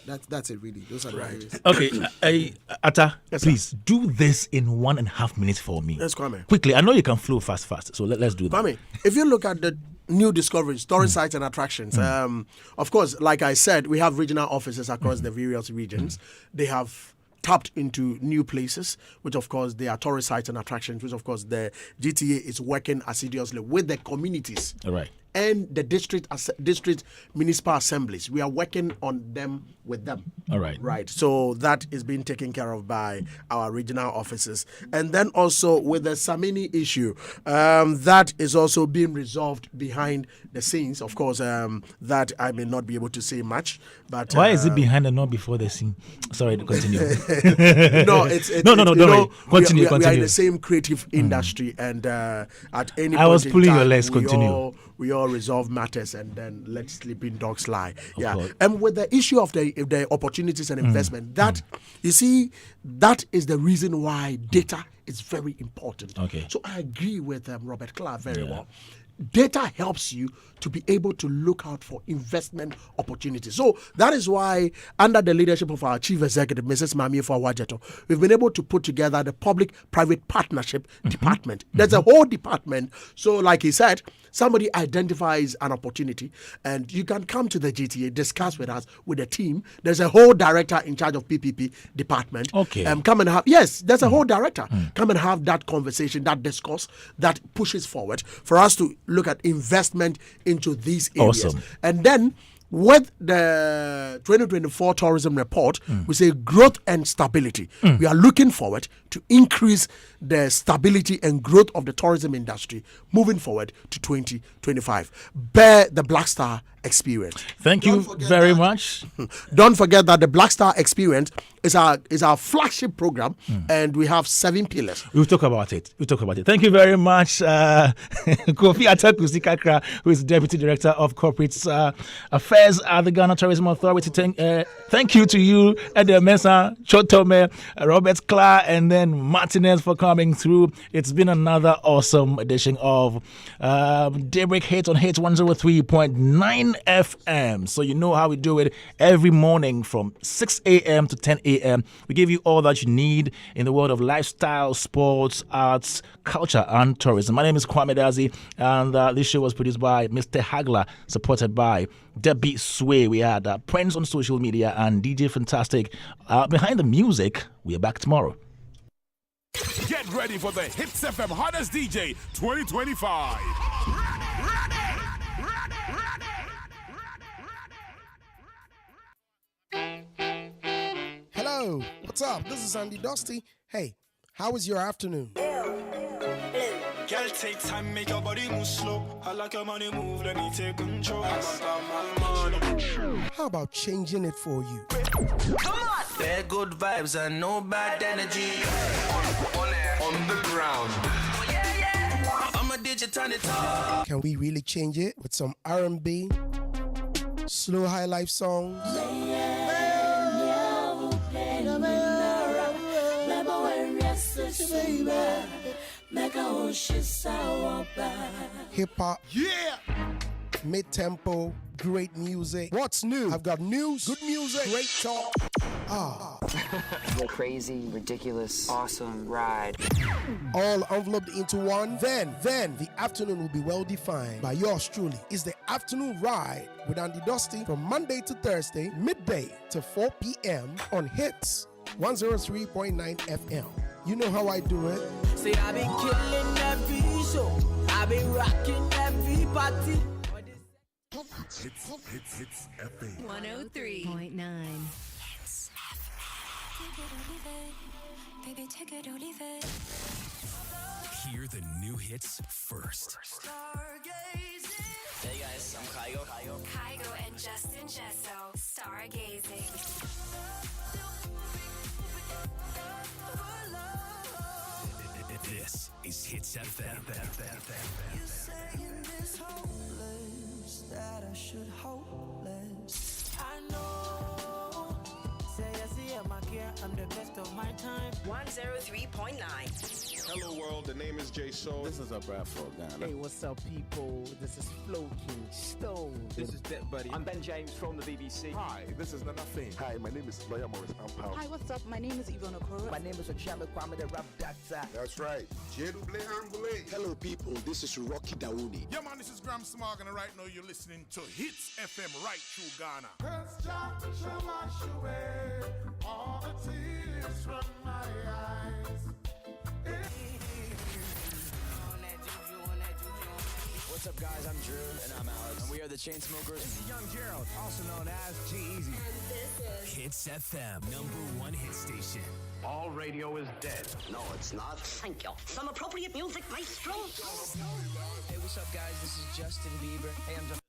that's it really. Those are the areas. Okay, Atta, please do this in 1.5 minutes for me. Yes, Kwame. Quickly, I know you can flow fast. So let's do that. Kwame, if you look at the new discoveries, tourist sites and attractions. Of course, like I said, we have regional offices across the various regions. They have tapped into new places, which of course they are tourist sites and attractions, which of course the GTA is working assiduously with the communities. All right. And the district municipal assemblies. We are working on them with them. All right. Right. So that is being taken care of by our regional offices. And then also with the Samini issue, that is also being resolved behind the scenes. Of course, that I may not be able to say much. But why is it behind and not before the scene? Sorry to continue. No, don't worry. Continue. We are in the same creative industry, and at any point I was pulling in time, your legs. Continue. We all resolve matters and then let sleeping dogs lie. And with the issue of the opportunities and investment, that you see, that is the reason why data is very important. Okay. So I agree with Robert Clark very well. Data helps you to be able to look out for investment opportunities. So that is why, under the leadership of our chief executive, Mrs. Mamiefa Wajeto, we've been able to put together the public-private partnership department. There's a whole department. So like he said, somebody identifies an opportunity and you can come to the GTA, discuss with us, with the team. There's a whole director in charge of PPP department. Okay. Come and have, yes, there's a whole director. Come and have that conversation, that discourse that pushes forward for us to look at investment into these areas. Awesome. And then with the 2024 tourism report, we say growth and stability. We are looking forward to increase the stability and growth of the tourism industry moving forward to 2025. Bear the Black Star experience. Thank you very much. Don't forget that the Black Star experience is our flagship program, and we have 7 pillars. We'll talk about it. Thank you very much, Kofi Atakusi Kakra, who is Deputy Director of Corporate Affairs at the Ghana Tourism Authority. Thank you to you, Ede Mensah, Chotome, Robert Clark, and then Martinez for coming through. It's been another awesome edition of Daybreak Hits on Hits 103.9 FM. So you know how we do it every morning from 6 a.m. to 10 a.m. We give you all that you need in the world of lifestyle, sports, arts, culture, and tourism. My name is Kwame Dadzie, and this show was produced by Mr. Hagler, supported by Debbie Sway. We had Prince on social media and DJ Fantastic behind the music. We are back tomorrow. Get ready for the Hitz FM Hottest DJ 2025. Hello, what's up? This is Andy Dusty. Hey, how was your afternoon? Girl, take time, make your body move slow. I like your money move, let me take control. How about changing it for you? Come on! They're good vibes and no bad energy. On the ground. Oh, yeah. I'm a digital it up. Can we really change it with some R&B, slow high life songs? Hip hop, mid-tempo, great music. What's new? I've got news, good music, great talk. The crazy, ridiculous, awesome ride. All enveloped into one. Then the afternoon will be well defined by yours truly. It's the afternoon ride with Andy Dusty from Monday to Thursday, midday to 4 p.m. on Hits 103.9 FM. You know how I do it. Say I've been killing every show. I've been rocking every party. Hits FM 103.9. Baby, take it or leave it. Hear the new hits first. Hey guys, I'm Kygo. Kygo and Justin Jesso, stargazing. This is Hits Hitz FM. You saying this hopeless, that I should hope less. I know. Say I see my care, I'm the best of my time. 103.9. Hello world, the name is Jay Soul. This is a Bradford Ghana. Hey, what's up, people? This is Flo King Stone. This is Dead Buddy. I'm Ben James from the BBC. Hi, this is Nana Fane. Hi, my name is Lawyer Morris Ampao. Hi, what's up? My name is Yvonne Okoro. My name is Ochame Kwame, the rap doctor. That's right. Hello, people. This is Rocky Dawouni. Yeah, man, this is Graham Smog, and right now you're listening to Hitz FM right through Ghana. Shall wash away all the tears from my eyes. What's up, guys? I'm Drew. And I'm Alex. And we are the Chainsmokers. This is Young Gerald, also known as G-Eazy. And this is Hitz FM, #1 hit station. All radio is dead. No, it's not. Thank you. Some appropriate music, maestro. Hey, what's up, guys? This is Justin Bieber. Hey, I'm